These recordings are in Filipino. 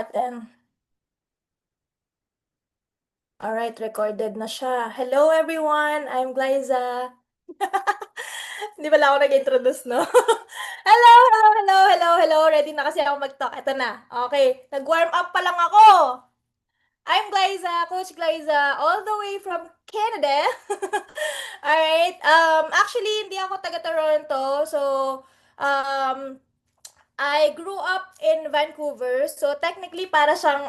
natin. Alright, recorded na siya. Hello everyone, I'm Glyza. Hindi pala ako nag-introduce, no? Hello, hello, hello, hello, hello. Ready na kasi ako mag-talk. Ito na. Okay, nag-warm up pa lang ako. I'm Glyza, Coach Glyza, all the way from Canada. Alright, actually, hindi ako taga-Toronto. So, um, I grew up in Vancouver. So, technically, para siyang,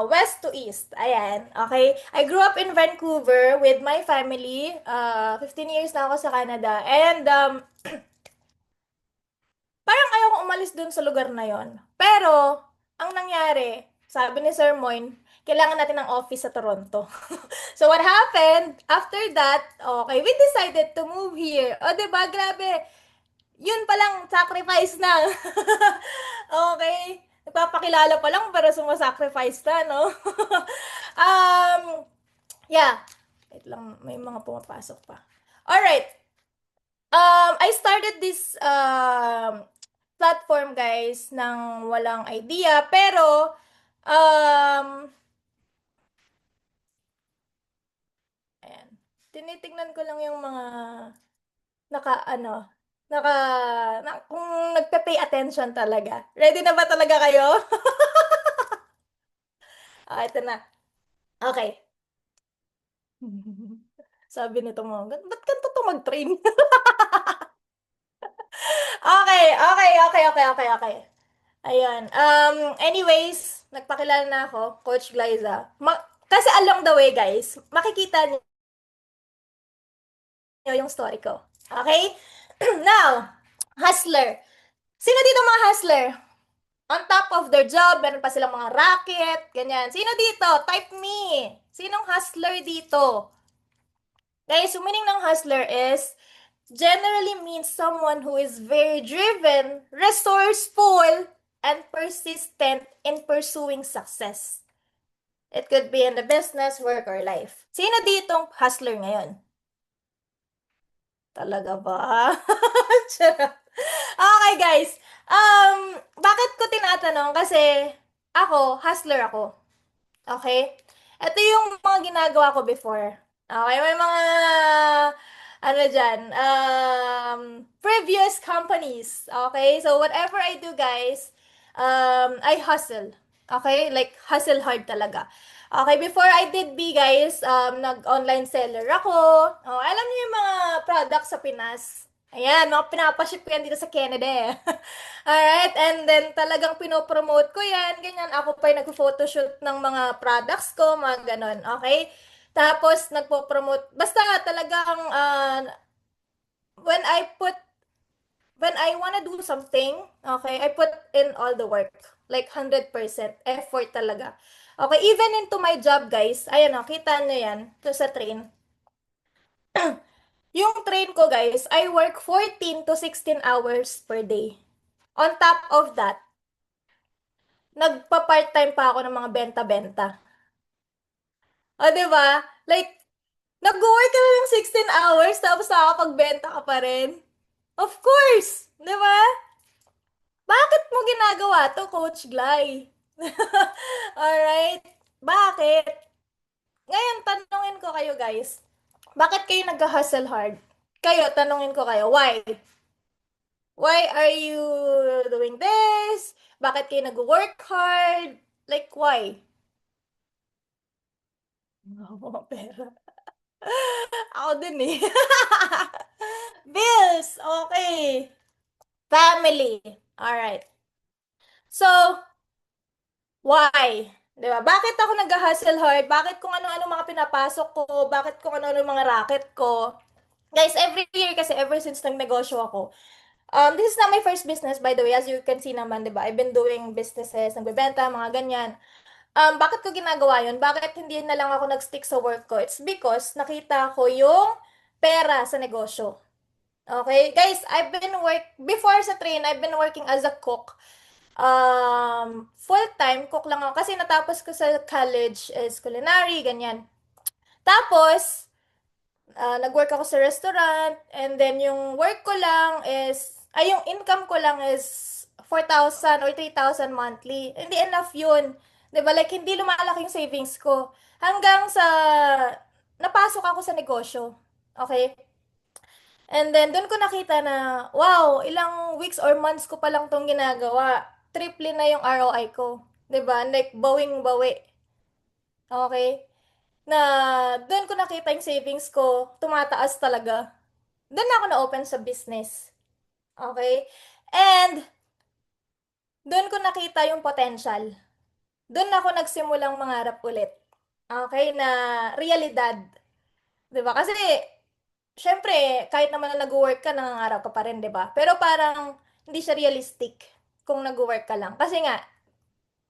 west to east. Ayan, okay? I grew up in Vancouver with my family. 15 years na ako sa Canada. And, parang ayaw ko umalis dun sa lugar na yon. Pero, ang nangyari, sabi ni Sir Moyne, kailangan natin ng office sa Toronto. So, what happened? After that, okay, we decided to move here. O, diba? Grabe. Yun palang, sacrifice na. Okay. Nagpapakilala pa lang para sumasacrifice na, no? um, yeah. Wait lang, may mga pumapasok pa. Alright. I started this platform, guys, ng walang idea. Pero, ayan. Tinitignan ko lang yung mga naka, ano, naka, kung nagpe-pay attention talaga. Ready na ba talaga kayo? Ito na. Okay. Sabi nito mo, ba't ganito to mag-train? Okay, okay, okay, okay, okay, okay. Ayun. Anyways, nagpakilala na ako, Coach Glyza. Kasi along the way, guys, makikita niyo yung story ko. Okay? Now, hustler. Sino dito mga hustler? On top of their job, meron pa silang mga racket, ganyan. Sino dito? Type me. Sinong hustler dito? Guys, yung meaning ng hustler is generally means someone who is very driven, resourceful, and persistent in pursuing success. It could be in the business, work, or life. Sino ditong hustler ngayon? Talaga ba? Charot. Okay, guys. Bakit ko tinatanong? Kasi ako, hustler ako. Okay? Ito yung mga ginagawa ko before. Okay, may mga, ano dyan, previous companies. Okay? So, whatever I do, guys, I hustle. Okay? Like, hustle hard talaga. Okay, before I did B, guys, nag-online seller ako. Oh, alam niyo yung mga products sa Pinas. Ayan, mga pinapaship ko yan dito sa Canada eh. Alright, and then talagang pinopromote ko yan, ganyan. Ako pa yung nagpo-photoshoot ng mga products ko, mga ganon, okay? Tapos, nagpo-promote, basta talagang, when I put, when I wanna do something, okay, I put in all the work. Like, 100% effort talaga. Okay, even into my job, guys, ayan o, kita nyo yan, to sa train. Yung train ko, guys, I work 14 to 16 hours per day. On top of that, nagpa-part-time pa ako ng mga benta-benta. O, di ba? Like, nag-work ka na ng 16 hours tapos nakakapagbenta ka pa rin. Of course! Di ba? Bakit mo ginagawa to, Coach Gly? Alright? Bakit? Ngayon, tanungin ko kayo, guys. Bakit kayo nag-hustle hard? Kayo, tanungin ko kayo, why? Why are you doing this? Bakit kayo nag-work hard? Like, why? Mga pera. Ako din eh. Bills, okay. Family. Alright. So, why? 'Di ba? Bakit ako nag-hustle hard? Bakit kung ano-ano mga pinapasok ko? Bakit kung ano-ano mga racket ko? Guys, every year kasi, ever since nag-negosyo ako, this is not my first business, by the way. As you can see naman, 'di ba? I've been doing businesses, nagbebenta, mga ganyan. Bakit ko ginagawa yun? Bakit hindi na lang ako nag-stick sa work ko? It's because nakita ko yung pera sa negosyo. Okay? Guys, before sa train, I've been working as a cook. Full-time cook lang ako kasi natapos ko sa college is culinary, ganyan. Tapos, nag-work ako sa restaurant and then yung work ko lang is, yung income ko lang is 4,000 or 3,000 monthly. Hindi enough yun. 'Di ba? Like, hindi lumalaki yung savings ko. Hanggang sa napasok ako sa negosyo. Okay? And then, doon ko nakita na, wow, ilang weeks or months ko pa lang tong ginagawa. Triple na yung ROI ko. 'Di ba? Like, bawing-bawi. Okay? Na doon ko nakita yung savings ko, tumataas talaga. Doon ako na-open sa business. Okay? And, doon ko nakita yung potential. Doon ako nagsimulang mangarap ulit. Okay? Na realidad. 'Di ba? Kasi, syempre, kahit naman na nag-work ka, nangangarap ka pa rin, 'di ba? Pero parang, hindi siya realistic kung nag-work ka lang. Kasi nga,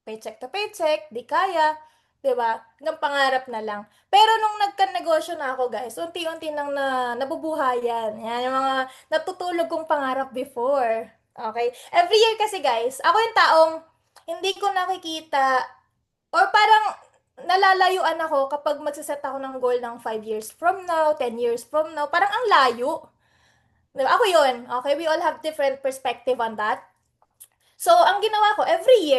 paycheck to paycheck, di kaya, 'di ba? Hanggang pangarap na lang. Pero nung nagka-negosyo na ako, guys, unti-unti nang nabubuhayan. Yan yung mga natutulog kong pangarap before. Okay? Every year kasi, guys, ako yung taong hindi ko nakikita or parang nalalayuan ako kapag magsiset ako ng goal ng 5 years from now, 10 years from now. Parang ang layo. 'Di ba? Ako yun. Okay? We all have different perspective on that. So, ang ginawa ko, every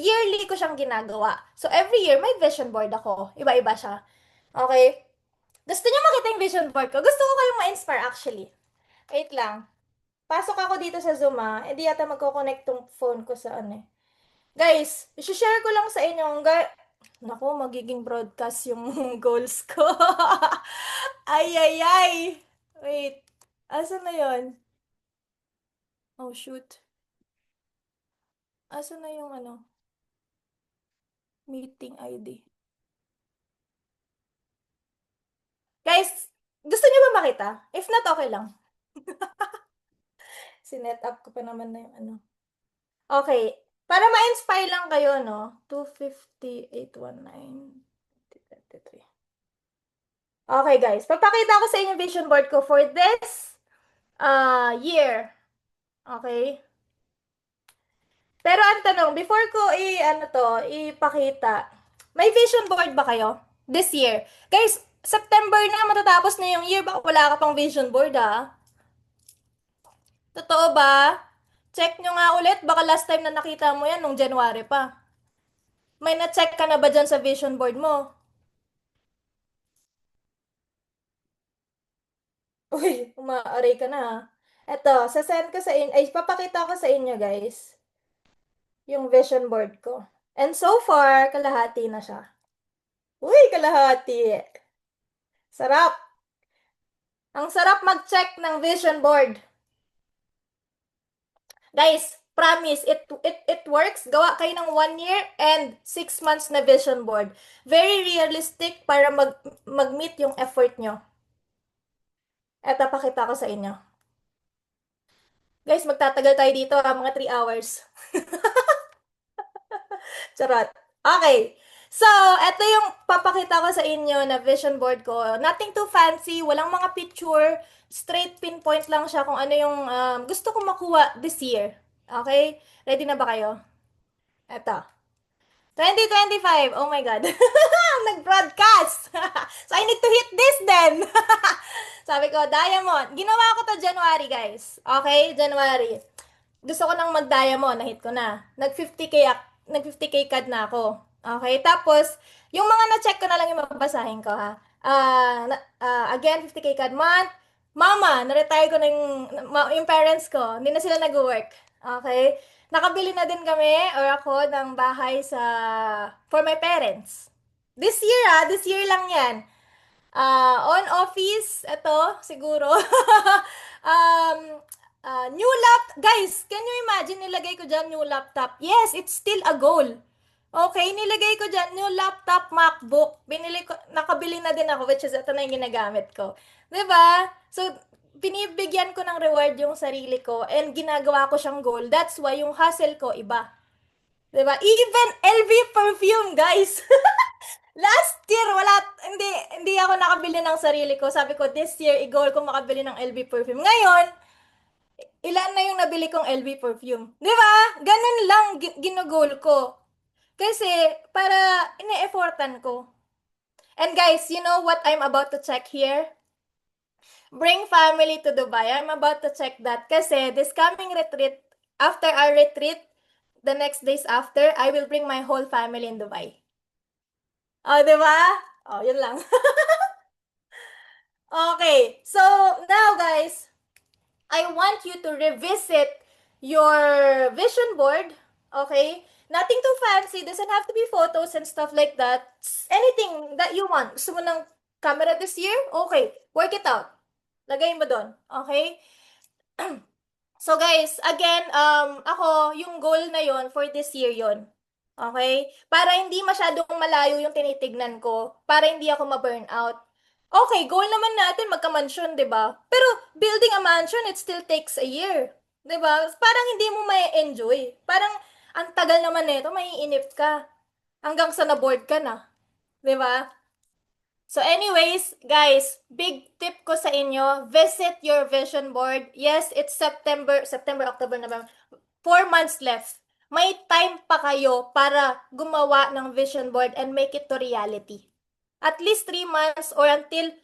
yearly ko siyang ginagawa. So, every year, may vision board ako. Iba-iba siya. Okay? Gusto niyo makita yung vision board ko? Gusto ko kayong ma-inspire actually. Wait lang. Pasok ako dito sa Zoom ah. Hindi yata magko-connect tong phone ko sa ano eh. Guys, i-share ko lang sa inyo. Naku, magiging broadcast yung goals ko. Ay, ay, ay. Wait. Asan na yon? Oh, shoot. Asan na yung ano? Meeting ID. Guys, gusto niyo ba makita? If not, okay lang. Sinet up ko pa naman na yung ano. Okay. Para ma-inspire lang kayo, no? 25819. Okay, guys. Papakita ko sa inyo vision board ko for this year. Okay? Pero ang tanong, before ko ipakita, may vision board ba kayo this year? Guys, September na, matatapos na yung year. Baka wala ka pang vision board, ah. Totoo ba? Check nyo nga ulit. Baka last time na nakita mo yan nung January pa. May na-check ka na ba dyan sa vision board mo? Uy, umaaray ka na ha. Eto, sasend ko sa inyo, ay papakita ko sa inyo guys, yung vision board ko. And so far, kalahati na siya. Uy, kalahati. Sarap. Ang sarap mag-check ng vision board. Guys, promise, it works. Gawa kayo ng 1 year and 6 months na vision board. Very realistic para mag-meet yung effort nyo. Eto, pakita ko sa inyo. Guys, magtatagal tayo dito mga 3 hours. Charot. Okay. So, eto yung papakita ko sa inyo na vision board ko. Nothing too fancy, walang mga picture, straight pinpoint lang siya kung ano yung gusto kong makuha this year. Okay? Ready na ba kayo? Eto. 2025. Oh my God. Nag-broadcast. So, I need to hit this then. Sabi ko, diamond. Ginawa ko to January, guys. Okay? January. Gusto ko nang mag-diamond. Na-hit ko na. Nag 50K card na ako. Okay? Tapos, yung mga na-check ko na lang yung mababasahin ko, ha? Again, 50K card month. Mama, na-retire ko na yung parents ko. Hindi na sila nag-work. Okay? Nakabili na din kami or ako ng bahay for my parents. This year lang yan. On office, ito, siguro. um, new laptop. Guys, can you imagine, nilagay ko dyan new laptop. Yes, it's still a goal. Okay, nilagay ko dyan new laptop, MacBook. Nakabili na din ako, which is ito na yung ginagamit ko. 'Di ba? So, binibigyan ko ng reward yung sarili ko and ginagawa ko siyang goal. That's why yung hustle ko iba. 'Di ba? Even LV perfume, guys. Last year, hindi ako nakabili ng sarili ko. Sabi ko, this year, i-goal ko makabili ng LV perfume. Ngayon, ilan na yung nabili kong LV perfume? Di ba? Ganun lang ginugol ko. Kasi, para ine-effortan ko. And guys, you know what I'm about to check here? Bring family to Dubai. I'm about to check that. Kasi, this coming retreat, after our retreat, the next days after, I will bring my whole family in Dubai. Oh, di ba? Oh, yun lang. Okay. So, now guys, I want you to revisit your vision board. Okay? Nothing too fancy. Doesn't have to be photos and stuff like that. Anything that you want. Gusto mo ng camera this year? Okay. Work it out. Lagay mo doon. Okay? So guys, again, ako, yung goal na yon for this year yon. Okay? Para hindi masyadong malayo yung tinitignan ko, para hindi ako ma-burn out. Okay, goal naman natin magka-mansion, 'di ba? Pero building a mansion, it still takes a year. 'Di ba? Parang hindi mo mai-enjoy. Parang ang tagal naman nito, maiinip ka hanggang sa na-bored ka na, 'di ba? So anyways, guys, big tip ko sa inyo, visit your vision board. Yes, it's September, October, November. 4 months left. May time pa kayo para gumawa ng vision board and make it to reality. At least 3 months or until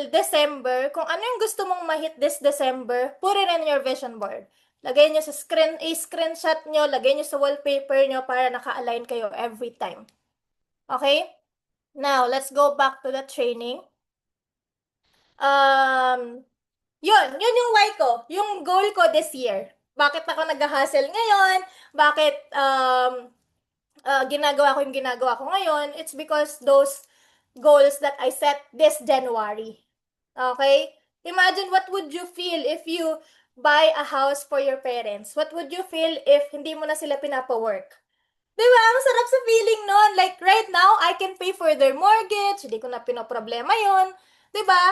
December, kung ano yung gusto mong ma-hit this December, put it in your vision board. Lagay nyo sa screenshot nyo, lagay nyo sa wallpaper nyo para naka-align kayo every time. Okay? Now, let's go back to the training. Yun yung why ko, yung goal ko this year. Bakit ako nag-hustle ngayon? Bakit ginagawa ko yung ginagawa ko ngayon? It's because those goals that I set this January. Okay? Imagine what would you feel if you buy a house for your parents? What would you feel if hindi mo na sila pinapa-work? Diba? Ang sarap sa feeling nun. Like, right now, I can pay for their mortgage. Hindi ko na pinoproblema yun. Diba?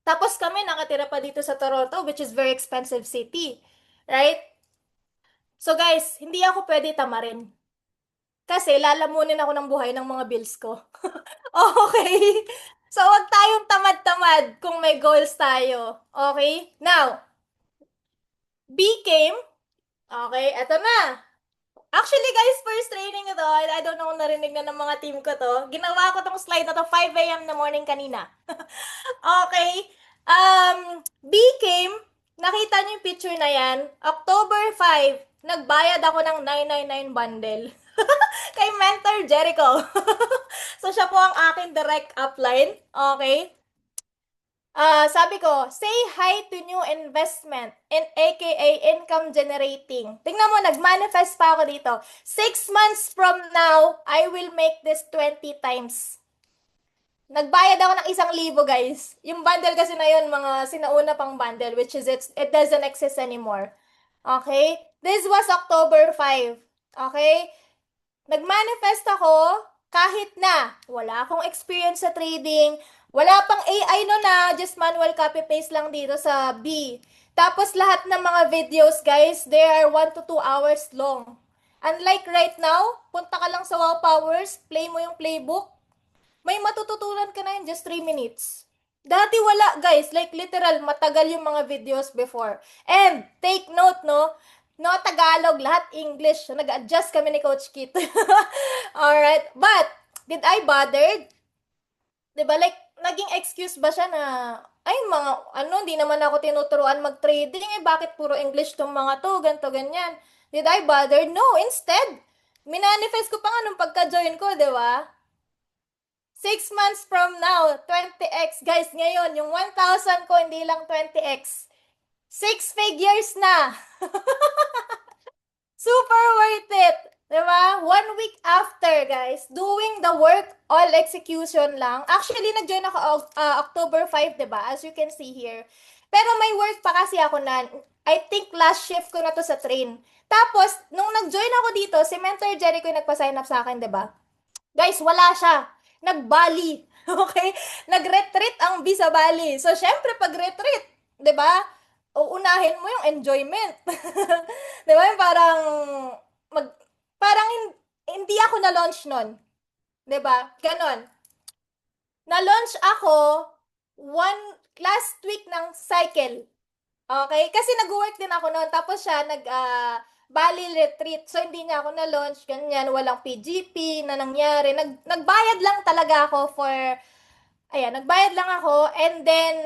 Tapos kami, nakatira pa dito sa Toronto, which is very expensive city. Right? So guys, hindi ako pwede tamarin. Kasi lalamunin ako ng buhay ng mga bills ko. Okay? So, wag tayong tamad-tamad kung may goals tayo. Okay? Now, became, okay, eto na. Actually, guys, first training ito, I don't know kung narinig na ng mga team ko to. Ginawa ko tong slide na to 5 a.m. na morning kanina. Okay. Became, nakita niyo yung picture na yan, October 5, nagbayad ako ng 999 bundle. Kay Mentor Jericho. So, siya po ang aking direct upline. Okay. Sabi ko, say hi to new investment in aka income generating. Tingnan mo, nag-manifest pa ako dito. 6 months from now, I will make this 20 times. Nagbayad ako ng 1,000, guys. Yung bundle kasi na yun, mga sinauna pang bundle, which is it doesn't exist anymore. Okay? This was October 5. Okay? Nag-manifest ako kahit na wala akong experience sa trading, wala pang AI no na, just manual copy-paste lang dito sa B. Tapos lahat ng mga videos, guys, they are 1 to 2 hours long. Unlike right now, punta ka lang sa Wow Powers, play mo yung playbook, may matututunan ka na in just 3 minutes. Dati wala, guys. Like, literal, matagal yung mga videos before. And, take note, no? No Tagalog, lahat English. So, nag-adjust kami ni Coach Kit. Alright. But, did I bother? Diba, like, naging excuse ba siya na, ay, mga, hindi naman ako tinuturuan mag-trading, bakit puro English tong mga to, ganto, ganyan. Did I bother? No, instead, minanifest ko pa nga nung pagka-join ko, diba? 6 months from now, 20x. Guys, ngayon, yung 1,000 ko, hindi lang 20x. 6 figures na. Super worth it. Diba? 1 week after, guys, doing the work, all execution lang. Actually, nag-join ako October 5, diba? As you can see here. Pero may work pa kasi ako na, I think last shift ko na to sa train. Tapos, nung nag-join ako dito, si Mentor Jericho yung nagpa-sign up sa akin, diba? Guys, wala siya. Nag-Bali. Okay? Nag-retreat ang B sa Bali. So, syempre, pag retreat, 'di ba? Uunahin mo yung enjoyment. 'Di ba? Yung parang parang hindi ako na-launch nun. 'Di ba? Ganon. Na-launch ako last week ng cycle. Okay? Kasi nag-work din ako noon. Tapos siya Bali retreat. So, hindi niya ako na-launch. Ganyan. Walang PGP na nangyari. Nagbayad lang talaga ako for, ayan, nagbayad lang ako. And then,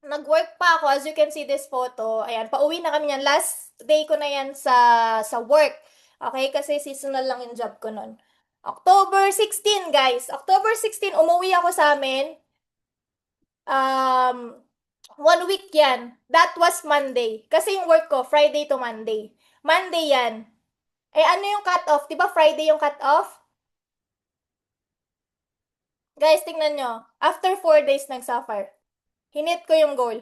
nag-work pa ako. As you can see this photo, ayan, pauwi na kami yan. Last day ko na yan sa work. Okay, kasi seasonal lang yung job ko nun. October 16, guys. October 16, umuwi ako sa amin. Um, 1 week yan. That was Monday. Kasi yung work ko, Friday to Monday. Monday yan. Eh, ano yung cut-off? Di ba Friday yung cut-off? Guys, tingnan nyo. After 4 days nag-suffer. Hinit ko yung goal.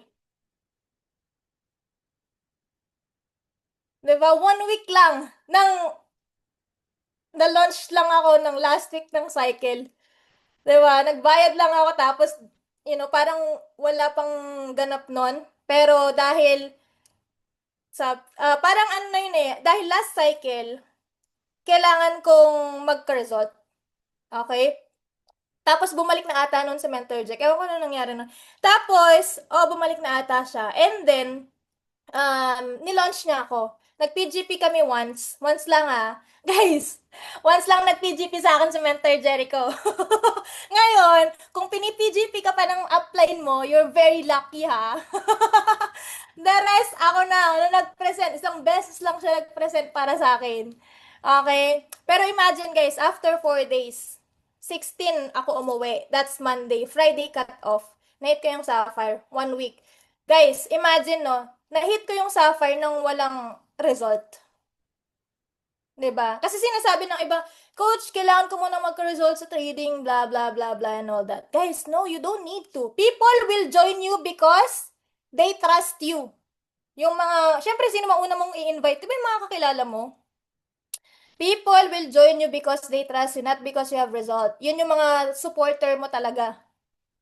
Di ba? 1 week lang. Na-launch lang ako ng last week ng cycle. Di ba? Nagbayad lang ako tapos, parang wala pang ganap nun. Pero dahil parang ano na yun eh, dahil last cycle, kailangan kong magka-result. Okay? Tapos bumalik na ata nun sa mentor Jack. Ewan ko ano nangyari nun. Tapos, bumalik na ata siya. And then, nilaunch niya ako. Nag-PGP kami once. Once lang ah. Guys, once lang nag-PGP sa akin si Mentor Jericho. Ngayon, kung pini-PGP ka pa ng upline mo, you're very lucky ha. The rest, ako na. Ano nag-present? Isang beses lang siya nag-present para sa akin. Okay? Pero imagine guys, after 4 days, 16 ako umuwi. That's Monday. Friday cut off. Na-hit ko yung Sapphire. 1 week. Guys, imagine no, na-hit ko yung Sapphire nang walang result. 'Di ba? Kasi sinasabi ng iba, Coach, kailangan ko muna magka-result sa trading, blah, blah, blah, blah, and all that. Guys, no, you don't need to. People will join you because they trust you. Yung mga, syempre, sino mauna mong i-invite? Diba yung mga kakilala mo? People will join you because they trust you, not because you have result. Yun yung mga supporter mo talaga.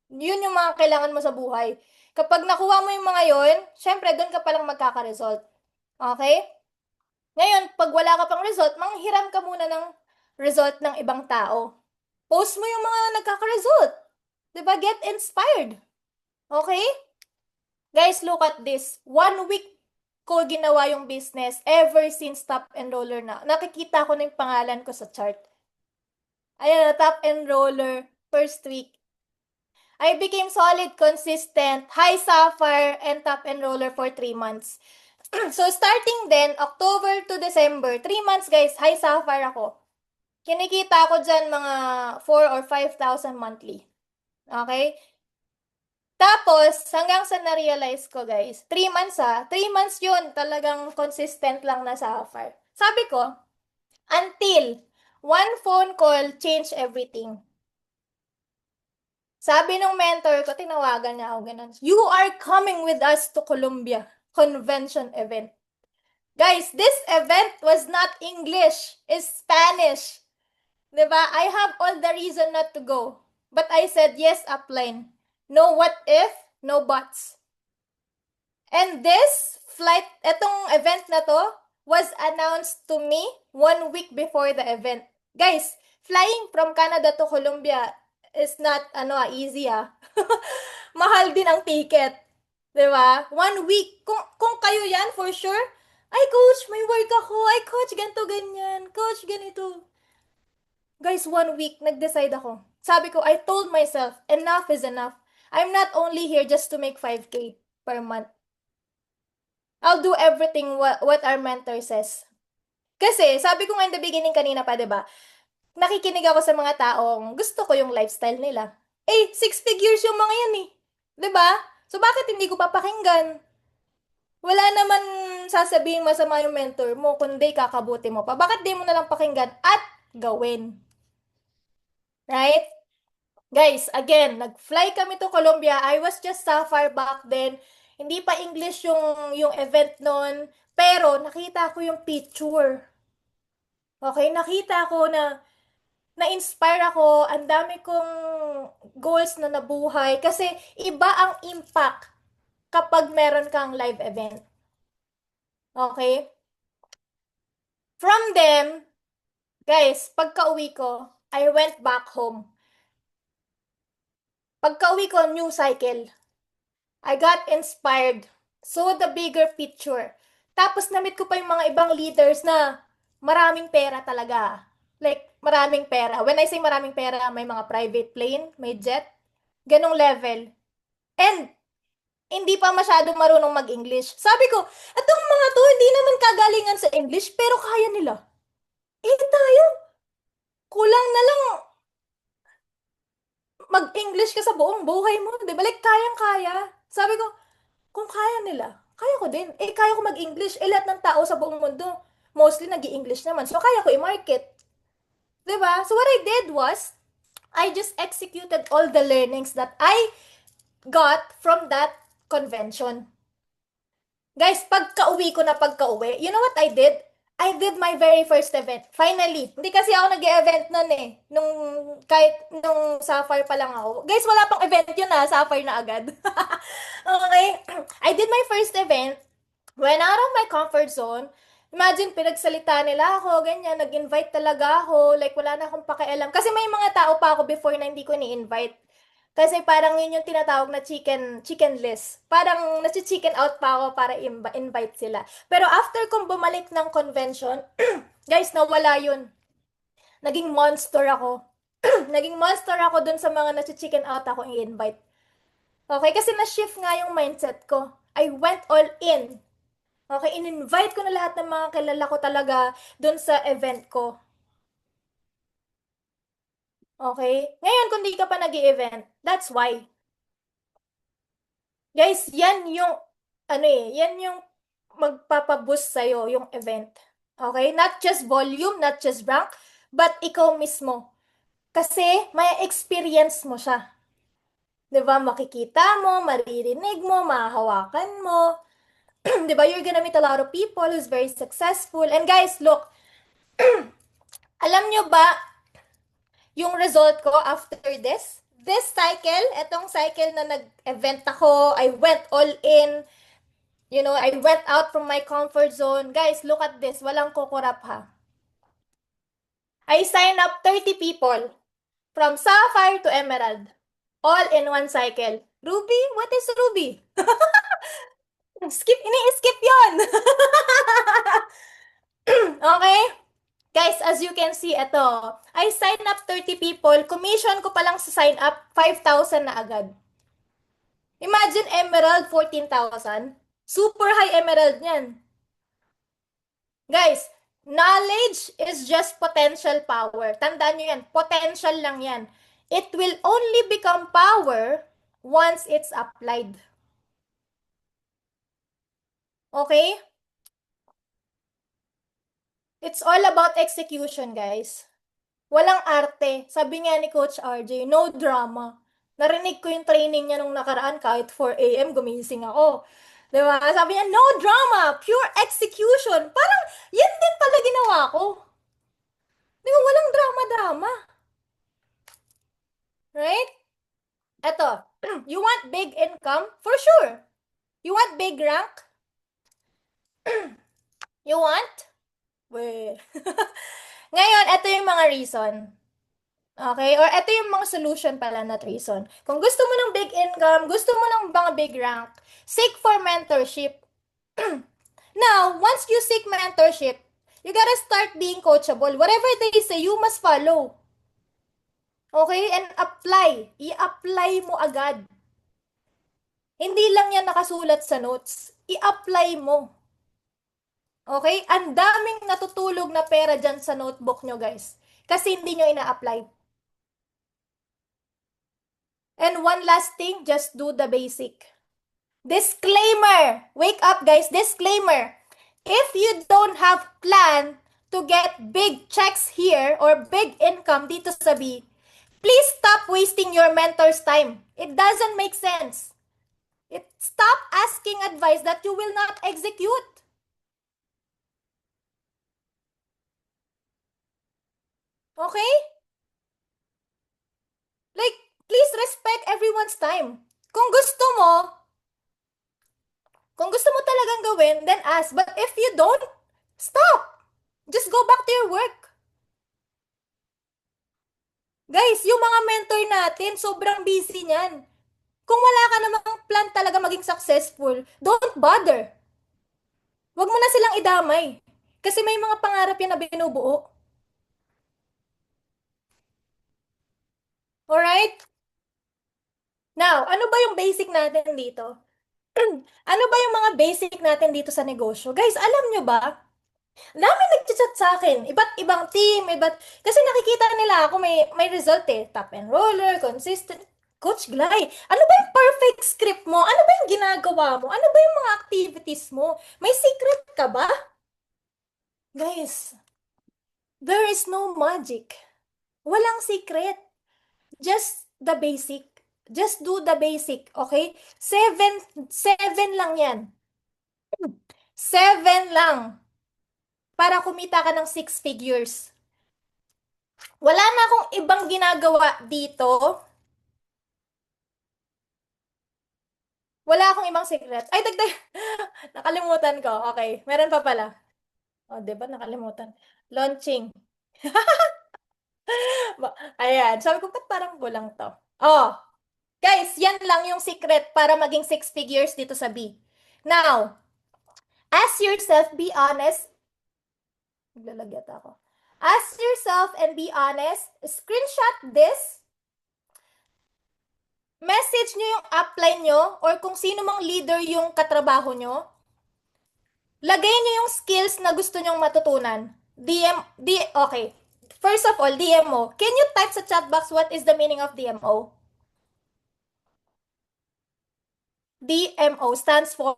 Yun yung mga kailangan mo sa buhay. Kapag nakuha mo yung mga yon, syempre, doon ka palang magkaka-result. Okay? Ngayon, pag wala ka pang result, manghiram ka muna ng result ng ibang tao. Post mo yung mga nagkaka-result. Diba? Get inspired. Okay? Guys, look at this. 1 week ko ginawa yung business ever since top enroller na. Nakikita ko na yung pangalan ko sa chart. Ayan na, top enroller, first week. I became solid, consistent, high sapphire, and top enroller for 3 months. So, starting then, October to December, 3 months guys, high sapphire ako. Kinikita ko dyan mga 4 or 5,000 monthly. Okay? Tapos, hanggang sa na-realize ko guys, 3 months 3 months yun, talagang consistent lang na sapphire. Sabi ko, until one phone call changed everything. Sabi ng mentor ko, tinawagan niya ako ganun. You are coming with us to Columbia convention event. Guys, this event was not English, it's Spanish. Diba? I have all the reason not to go. But I said yes, upline. No what if, no buts. And this flight, etong event na to, was announced to me 1 week before the event. Guys, flying from Canada to Colombia is not easy Mahal din ang ticket. 'Di ba? 1 week. Kung kayo yan, for sure, ay coach, may work ako. Ay coach, ganito ganyan. Coach, ganito. Guys, 1 week, nag-decide ako. Sabi ko, I told myself, enough is enough. I'm not only here just to make 5K per month. I'll do everything what our mentor says. Kasi, sabi ko nga in the beginning kanina pa, 'di ba? Nakikinig ako sa mga taong gusto ko yung lifestyle nila. Eh, 6 figures yung mga yan eh. 'Di ba? So, bakit hindi ko papakinggan? Wala naman sasabihin masama yung mentor mo, kundi kakabuti mo pa. Bakit di mo na lang pakinggan at gawin? Right? Guys, again, nag-fly kami to Colombia. I was just Sapphire back then. Hindi pa English yung event nun. Pero, nakita ko yung picture. Okay? Nakita ko na-inspire ako. Ang dami kong goals na nabuhay. Kasi, iba ang impact kapag meron kang live event. Okay? From them, guys, pagka-uwi ko, I went back home. Pagka-uwi ko, new cycle. I got inspired. So, the bigger picture. Tapos, namit ko pa yung mga ibang leaders na maraming pera talaga. Like, maraming pera. When I say maraming pera, may mga private plane, may jet. Ganong level. And, hindi pa masyadong marunong mag-English. Sabi ko, etong mga to, hindi naman kagalingan sa English, pero kaya nila. Eh tayo, kulang na lang mag-English ka sa buong buhay mo. Di ba? Like, kayang-kaya. Sabi ko, kung kaya nila, kaya ko din. Eh, kaya ko mag-English. Eh, lahat ng tao sa buong mundo, mostly nag english naman. So, kaya ko i-market. Di ba? So, what I did was, I just executed all the learnings that I got from that convention. Guys, pagka-uwi, you know what I did? I did my very first event. Finally. Hindi kasi ako nag-event nun eh. Kahit nung Sapphire pa lang ako. Guys, wala pang event yun ah. Sapphire na agad. Okay? I did my first event. Went out of my comfort zone. Imagine, pinagsalita nila ako, ganyan. Nag-invite talaga ako. Like, wala na akong pakialam. Kasi may mga tao pa ako before na hindi ko ni-invite. Kasi parang yun yung tinatawag na chicken list. Parang nasi-chicken out pa ako para invite sila. Pero after kong bumalik ng convention, guys, nawala yun. Naging monster ako. Naging monster ako dun sa mga nasi-chicken out ako i-invite. Okay, kasi na-shift nga yung mindset ko. I went all in. Okay, in-invite ko na lahat ng mga kilala ko talaga dun sa event ko. Okay? Ngayon, kung di ka pa nag event that's why. Guys, yan yung magpapaboost sa'yo, yung event. Okay? Not just volume, not just rank, but ikaw mismo. Kasi, may experience mo siya. 'Di ba? Makikita mo, maririnig mo, mahahawakan mo. 'Di ba? You're gonna meet a lot of people who's very successful. And guys, look, alam nyo ba yung result ko after this? This cycle, etong cycle na nag-event ako, I went all in, I went out from my comfort zone. Guys, look at this. Walang kukurap ha. I signed up 30 people from Sapphire to Emerald. All in one cycle. Ruby? What is Ruby? Ini-skip yon. Okay? Guys, as you can see, I signed up 30 people. Commission ko pa lang sa sign up, 5,000 na agad. Imagine Emerald, 14,000. Super high Emerald niyan. Guys, knowledge is just potential power. Tandaan nyo yan, potential lang yan. It will only become power once it's applied. Okay? It's all about execution, guys. Walang arte. Sabi nga ni Coach RJ, no drama. Narinig ko yung training niya nung nakaraan kahit 4 a.m. gumising ako. Diba? Sabi niya, no drama, pure execution. Parang, yan din pala ginawa ko. Diba? Walang drama-drama. Right? Eto, you want big income? For sure. You want big rank? You want? Weh. Ngayon, ito yung mga reason. Okay? Or ito yung mga solution pala, not reason. Kung gusto mo ng big income, gusto mo ng mga big rank, seek for mentorship. Now, once you seek mentorship, you gotta start being coachable. Whatever they say, you must follow. Okay? And apply. I-apply mo agad. Hindi lang yan nakasulat sa notes. I-apply mo. Okay? Ang daming natutulog na pera dyan sa notebook nyo, guys. Kasi hindi nyo ina-apply. And one last thing, just do the basic. Disclaimer! Wake up, guys. Disclaimer. If you don't have plan to get big checks here or big income dito sa B, please stop wasting your mentor's time. It doesn't make sense. Stop asking advice that you will not execute. Okay? Like, please respect everyone's time. Kung gusto mo, kung gusto mo talagang gawin, then ask. But if you don't, stop. Just go back to your work. Guys, yung mga mentor natin, sobrang busy niyan. Kung wala ka namang plan talaga maging successful, don't bother. Huwag mo na silang idamay. Kasi may mga pangarap yan na binubuo. Alright? Now, ano ba yung basic natin dito? Ano ba yung mga basic natin dito sa negosyo? Guys, alam nyo ba? Dami nagchat sa akin. Iba't ibang team, Kasi nakikita nila ako may result eh. Top and roller, consistent. Coach Glay, ano ba yung perfect script mo? Ano ba yung ginagawa mo? Ano ba yung mga activities mo? May secret ka ba? Guys, there is no magic. Walang secret. Just the basic. Just do the basic, okay? Seven lang yan. Seven lang. Para kumita ka ng six figures. Wala na akong ibang ginagawa dito. Wala akong ibang secret. Ay, dagdag. Nakalimutan ko. Okay. Meron pa pala. O, di ba? Nakalimutan. Launching. Ayan. Sabi ko, ba't parang kulang to? Oh, guys, yan lang yung secret para maging six figures dito sa B. Now, ask yourself, be honest. Naglalagyan ako. Ask yourself and be honest. Screenshot this. Message nyo yung upline nyo or kung sino mang leader yung katrabaho nyo. Lagay nyo yung skills na gusto nyong matutunan. Okay. First of all, DMO. Can you type sa chat box what is the meaning of DMO? DMO stands for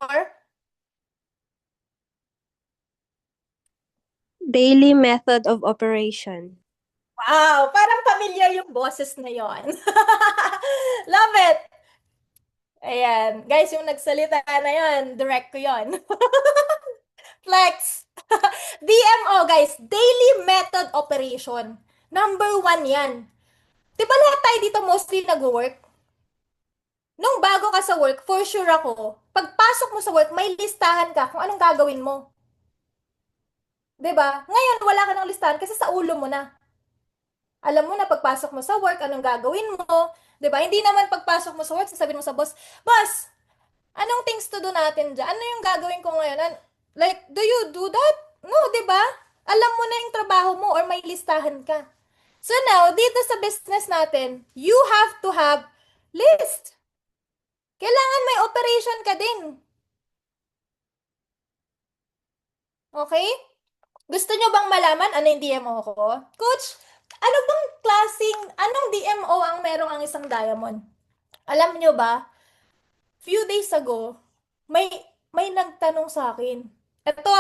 Daily method of operation. wow, parang familiar yung boses na yon. Love it! Ayan. Guys, yung nagsalita na yon, direct ko yon. Flex! DMO, guys. Daily Method Operation. Number one yan. Di ba lahat tayo dito mostly nag-work? Nung bago ka sa work, for sure ako, pagpasok mo sa work, may listahan ka kung anong gagawin mo. Di ba? Ngayon, wala ka ng listahan kasi sa ulo mo na. Alam mo na pagpasok mo sa work, anong gagawin mo. Di ba? Hindi naman pagpasok mo sa work, sasabihin mo sa boss, Boss, anong things to do natin dyan? Ano yung gagawin ko ngayon? Like, do you do that? No, di ba? Alam mo na yung trabaho mo or may listahan ka. So now, dito sa business natin, you have to have list. Kailangan may operation ka din. Okay? Gusto nyo bang malaman ano yung DMO ko? Coach, ano bang anong DMO ang merong ang isang diamond? Alam nyo ba, few days ago, may nagtanong sa akin. Ito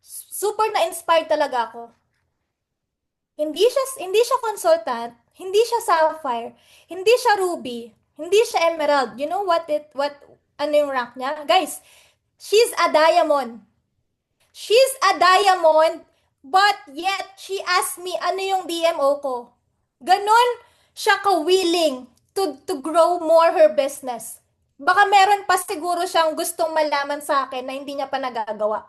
super na-inspired talaga ako. Hindi siya consultant, hindi siya sapphire, hindi siya ruby, hindi siya emerald. You know ano yung rank niya? Guys, she's a diamond. She's a diamond, but yet she asked me ano yung DMO ko. Ganon siya ka-willing to grow more her business. Baka meron pa siguro siyang gustong malaman sa akin na hindi niya pa nagagawa.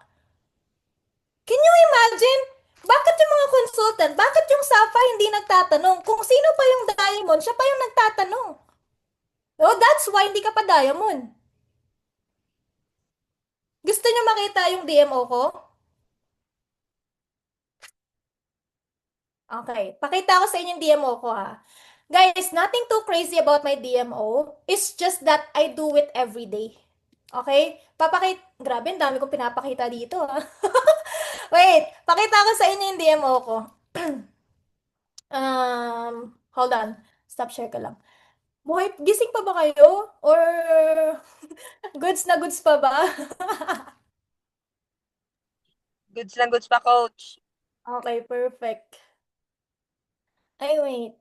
Can you imagine? Bakit yung mga consultant, bakit yung Sapphire hindi nagtatanong? Kung sino pa yung diamond, siya pa yung nagtatanong. Oh, that's why hindi ka pa diamond. Gusto nyo makita yung DMO ko? Okay, pakita ko sa inyo yung DMO ko Guys, nothing too crazy about my DMO. It's just that I do it every day. Okay? Grabe, ang dami kong pinapakita dito Wait, pakita ko sa inyo yung DMO ko. Hold on. Stop share ko lang. Buhay, gising pa ba kayo? Or goods na goods pa ba? Goods na goods pa, coach. Okay, perfect. Ay, wait.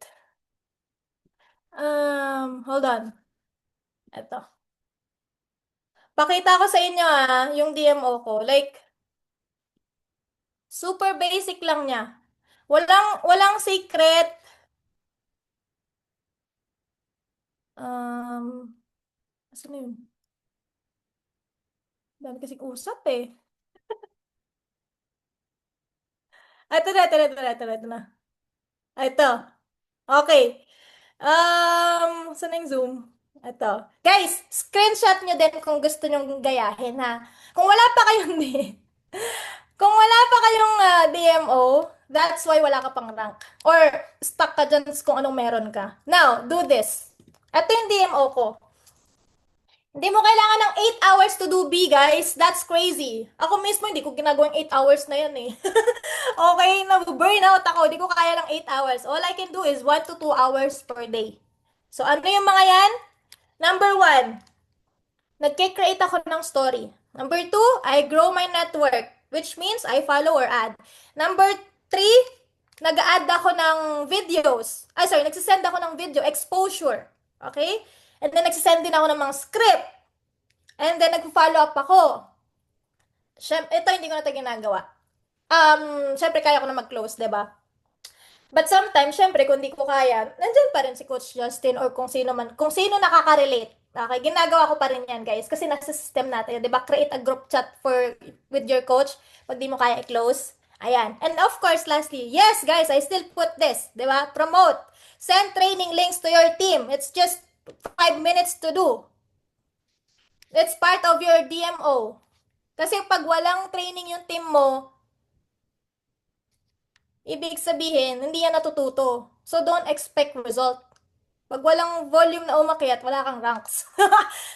Hold on. Ito. Pakita ko sa inyo yung DMO ko. Like, super basic lang niya. Walang secret. Asan na yun? Dami kasing usap eh. Ito na, ito na, ito na, ito na, ito na. Ito. Okay. Saan na yung Zoom? Ito. Guys, screenshot nyo din kung gusto nyo gayahin Kung wala pa kayong kung wala pa kayong DMO, that's why wala ka pang rank. Or stuck ka dyan kung anong meron ka. Now, do this. Ito yung DMO ko. Hindi mo kailangan ng 8 hours to do B, guys. That's crazy. Ako mismo, hindi ko ginagawang 8 hours na yan eh. Okay, na-burnout ako. Hindi ko kaya ng 8 hours. All I can do is 1 to 2 hours per day. So, ano yung mga yan? Number 1, nagke-create ako ng story. Number 2, I grow my network, which means I follow or add. Number 3, nag-add ako ng videos. Ay, sorry, nagsisend ako ng video, exposure. Okay? And then, nagsisend din ako ng mga script. And then, nag-follow up ako. Ito, hindi ko na ito ginagawa. Syempre, kaya ko na mag-close, 'di ba? But sometimes, syempre, kung di ko kaya, nandyan pa rin si Coach Justin or kung sino man, kung sino nakaka-relate. Okay, ginagawa ko pa rin yan, guys. Kasi nasa system natin, di ba? Create a group chat with your coach pag di mo kaya i-close. Ayan. And of course, lastly, yes, guys, I still put this, di ba? Promote. Send training links to your team. It's just 5 minutes to do. It's part of your DMO. Kasi pag walang training yung team mo, ibig sabihin, hindi yan natututo. So, don't expect result. Pag walang volume na umakyat, wala kang ranks.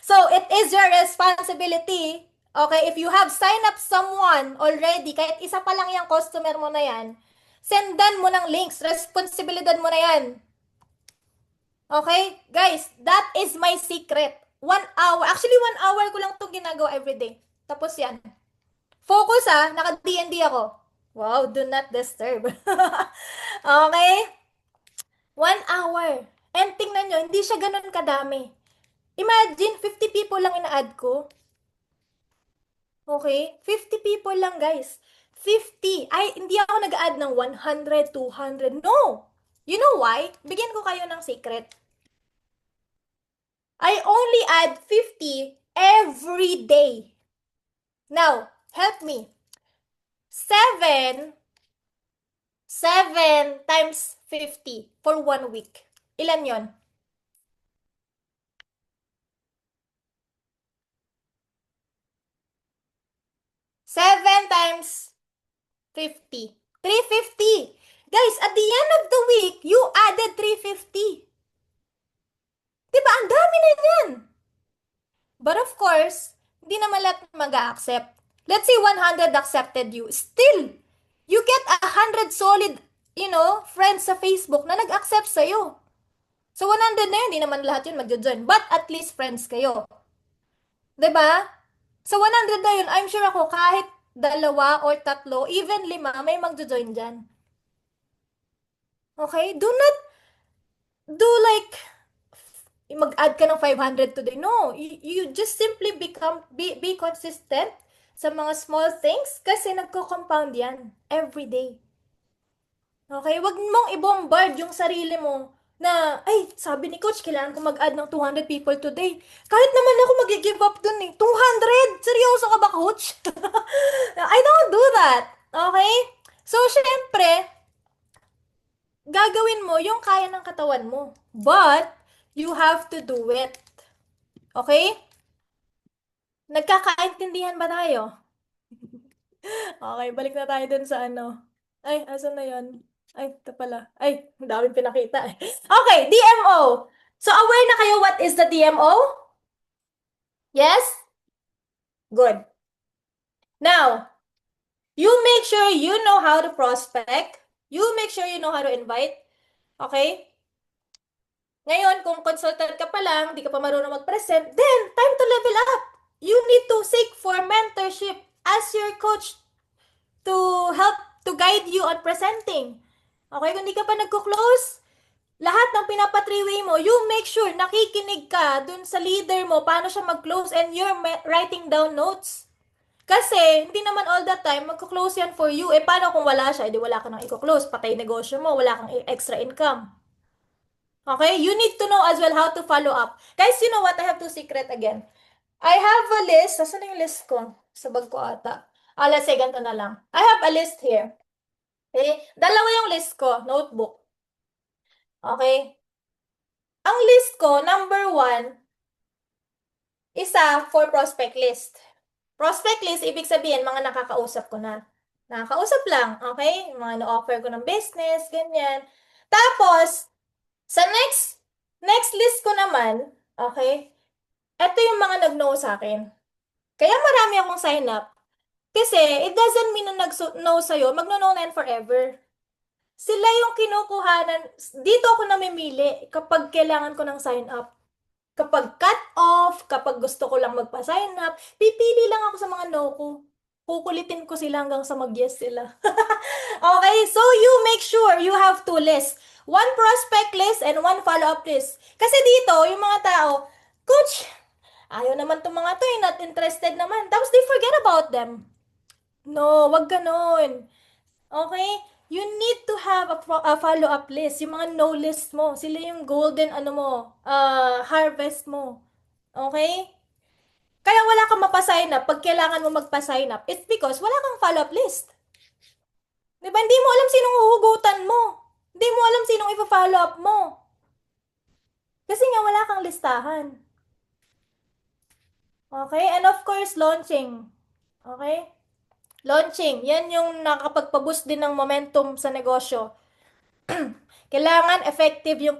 So, it is your responsibility. Okay, if you have signed up someone already, kahit isa pa lang yung customer mo na yan, sendan mo ng links. Responsibilidad mo na yan. Okay? Guys, that is my secret. 1 hour. Actually, 1 hour ko lang itong ginagawa everyday. Tapos yan. Focus naka-DND ako. Wow, do not disturb. Okay? 1 hour. And tingnan nyo, hindi siya ganun kadami. Imagine, 50 people lang ina-add ko. Okay? 50 people lang, guys. 50. Ay, hindi ako nag-add ng 100, 200. No! You know why? Bigyan ko kayo ng secret. I only add 50 every day. Now, help me. 7 times 50 for 1 week. Ilan yon? 7 times 50. 350. Guys, at the end of the week, you added 350. Diba? Ang dami na yan. But of course, hindi naman lahat mag-accept. Let's say 100 accepted you. Still, you get 100 solid, friends sa Facebook na nag-accept sa'yo. So, 100 na yun, hindi naman lahat yun mag-join. But at least friends kayo. 'Di ba? Sa 100 na yun, I'm sure ako kahit 2 or 3, even 5, may mag-join dyan. Okay? Do not do like mag-add ka ng 500 today. No, you just simply be consistent sa mga small things kasi nagko-compound yan every day. Okay? Wag mong i-bombard yung sarili mo na, ay, sabi ni coach, kailangan ko mag-add ng 200 people today. Kahit naman ako mag-give up dun eh. 200? Seryoso ka ba, coach? I don't do that. Okay? So, syempre, gagawin mo yung kaya ng katawan mo. But, you have to do it. Okay? Nagkakaintindihan ba tayo? Okay, balik na tayo dun sa ano. Ay, asan na yun? Ay, ito pala. Ay, ang daming pinakita eh. Okay, DMO. So, aware na kayo what is the DMO? Yes? Good. Now, you make sure you know how to prospect. You make sure you know how to invite. Okay? Ngayon, kung consultant ka pa lang, di ka pa marunong mag-present, then, time to level up. You need to seek for mentorship as your coach to help to guide you on presenting. Okay, kung di ka pa nagko-close, lahat ng pinapa-3-way mo, you make sure nakikinig ka dun sa leader mo, paano siya mag-close, and you're writing down notes. Kasi, hindi naman all the time magko-close yan for you. Eh, paano kung wala siya? Edi wala ka nang i-close, patay negosyo mo, wala kang extra income. Okay? You need to know as well how to follow up. Guys, you know what? I have two secret again. I have a list. Saan yung list ko? Sa bag ko ata. Let's say, ganito na lang. I have a list here. Okay? Dalawa yung list ko. Notebook. Okay? Ang list ko, number 1, isa for prospect list. Prospect list, ibig sabihin, mga nakakausap ko na. Nakakausap lang, okay? Mga na-offer ko ng business, ganyan. Tapos, sa next list ko naman, okay? Ito yung mga nag-no sa akin. Kaya marami akong sign up. Kasi it doesn't mean na nag-no sa'yo, magno-no na yan forever. Sila yung kinukuhanan, dito ako namimili kapag kailangan ko ng sign up. Kapag cut off, kapag gusto ko lang magpa-sign up, pipili lang ako sa mga no ko. Kukulitin ko sila hanggang sa mag-yes sila. Okay, so you make sure you have two lists. One prospect list and one follow-up list. Kasi dito, yung mga tao, Coach, ayaw naman itong mga to eh, not interested naman. Tapos they forget about them. No, wag ganon. Okay? You need to have a follow-up list. Yung mga no list mo. Sila yung golden ano mo, harvest mo. Okay? Kaya wala kang mapasign up pag kailangan mo magpa-sign up. It's because wala kang follow-up list. Di ba? Hindi mo alam sinong huhugutan mo. Hindi mo alam sinong ipa-follow up mo. Kasi nga wala kang listahan. Okay? And of course, launching. Okay? Launching. Yan yung nakakapagpa-boost din ng momentum sa negosyo. Kailangan effective yung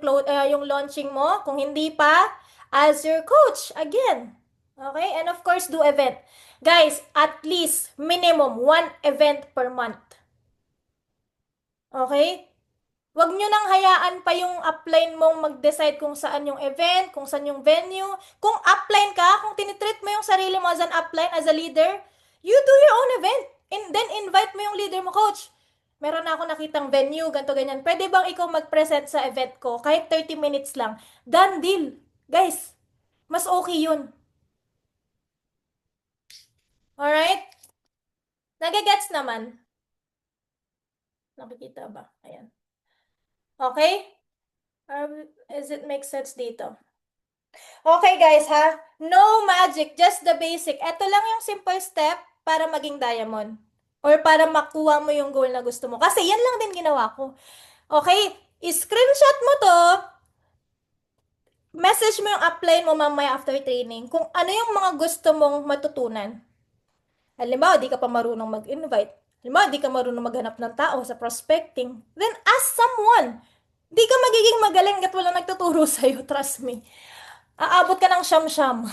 launching mo. Kung hindi pa, as your coach again. Okay? And of course, do event. Guys, at least minimum one event per month. Okay? Huwag nyo nang hayaan pa yung upline mong mag-decide kung saan yung event, kung saan yung venue. Kung upline ka, kung tinitreat mo yung sarili mo as an upline, as a leader, you do your own event. And then invite mo yung leader mo, coach. Meron na ako nakitang venue, ganto ganyan. Pwede bang ikaw mag-present sa event ko? Kahit 30 minutes lang. Done deal. Guys, mas okay yun. Alright? Nagagets naman. Nakikita ba? Ayan. Okay? Is it make sense dito? Okay guys ha, no magic, just the basic. Ito lang yung simple step para maging diamond. Or para makuha mo yung goal na gusto mo. Kasi yan lang din ginawa ko. Okay, screenshot mo to, message mo yung upline mo mamaya after training kung ano yung mga gusto mong matutunan. Halimbawa, di ka pa marunong mag-invite. Halimbawa, di ka marunong maghanap ng tao sa prospecting. Then ask someone. Di ka magiging magaling kat walang nagtuturo sa'yo, trust me. Aabot ka ng siyam-siyam.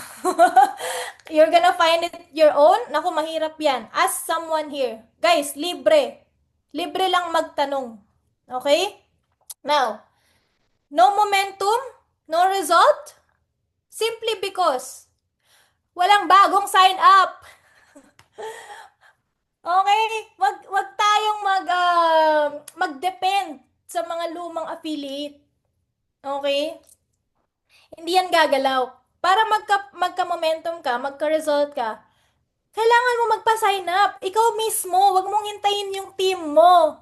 You're gonna find it your own. Naku, mahirap yan. Ask someone here. Guys, libre. Libre lang magtanong. Okay? Now, no momentum, no result, simply because walang bagong sign up. Okay? Wag tayong mag-depend sa mga lumang affiliate. Okay? Hindi yan gagalaw. Para magka-momentum ka, magka-result ka, kailangan mo magpa-sign up. Ikaw mismo, wag mong hintayin yung team mo.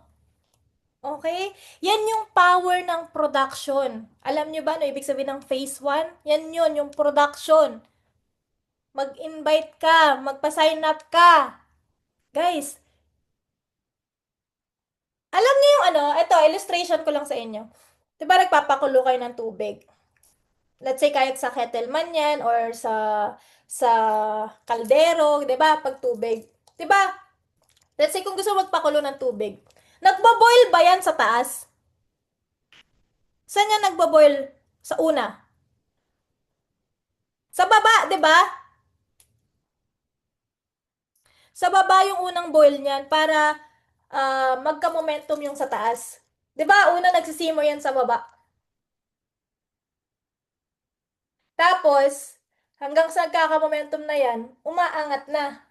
Okay? Yan yung power ng production. Alam nyo ba, no, ibig sabihin ng phase 1? Yan yun, yung production. Mag-invite ka, magpa-sign up ka. Guys, alam niyo yung ito, illustration ko lang sa inyo. Diba nagpapakulo kayo ng tubig? Let's say kahit sa kettle man yan or sa kaldero, 'di ba? Pag tubig. 'Di ba? Let's say kung gusto mo magpakulo ng tubig. Nagbo-boil ba yan sa taas? Saan yan nagbo-boil? Sa una. Sa baba, 'di ba? Sa baba yung unang boil niyan para magka-momentum yung sa taas. 'Di ba? Una nagsisimmer yan sa baba. Tapos, hanggang sa nagkaka-momentum na yan, umaangat na.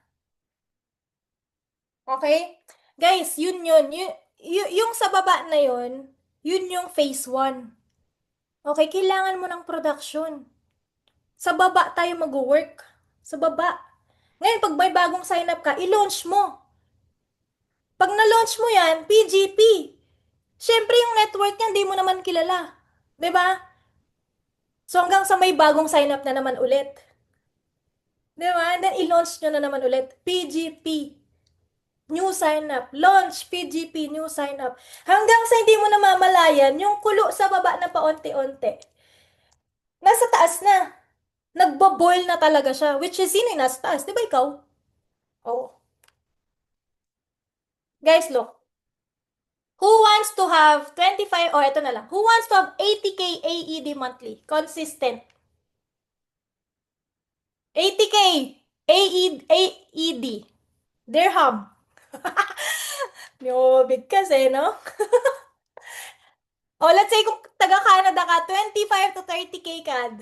Okay? Guys, yun yun. Yung sa baba na yun, yun yung phase 1. Okay, kailangan mo ng production. Sa baba tayo mag-work. Sa baba. Ngayon, pag may bagong sign up ka, i-launch mo. Pag na-launch mo yan, PGP. Siyempre, yung network niya, hindi mo naman kilala. 'Di ba? So, hanggang sa may bagong sign up na naman ulit. 'Di ba? And then, i-launch nyo na naman ulit. PGP. New sign up. Launch PGP, new sign up. Hanggang sa hindi mo namamalayan, yung kulo sa baba na paunti-unti. Nasa taas na. Nagbo-boil na talaga siya. Which is, sino yung nasa taas? Di ba ikaw? Oh. Guys, look. Who wants to have 25, oh, ito na lang. Who wants to have 80K AED monthly? Consistent. 80K. AED. Dirham. Yo, big kasi, no? O, let's say kung taga-Canada ka, 25 to 30K CAD.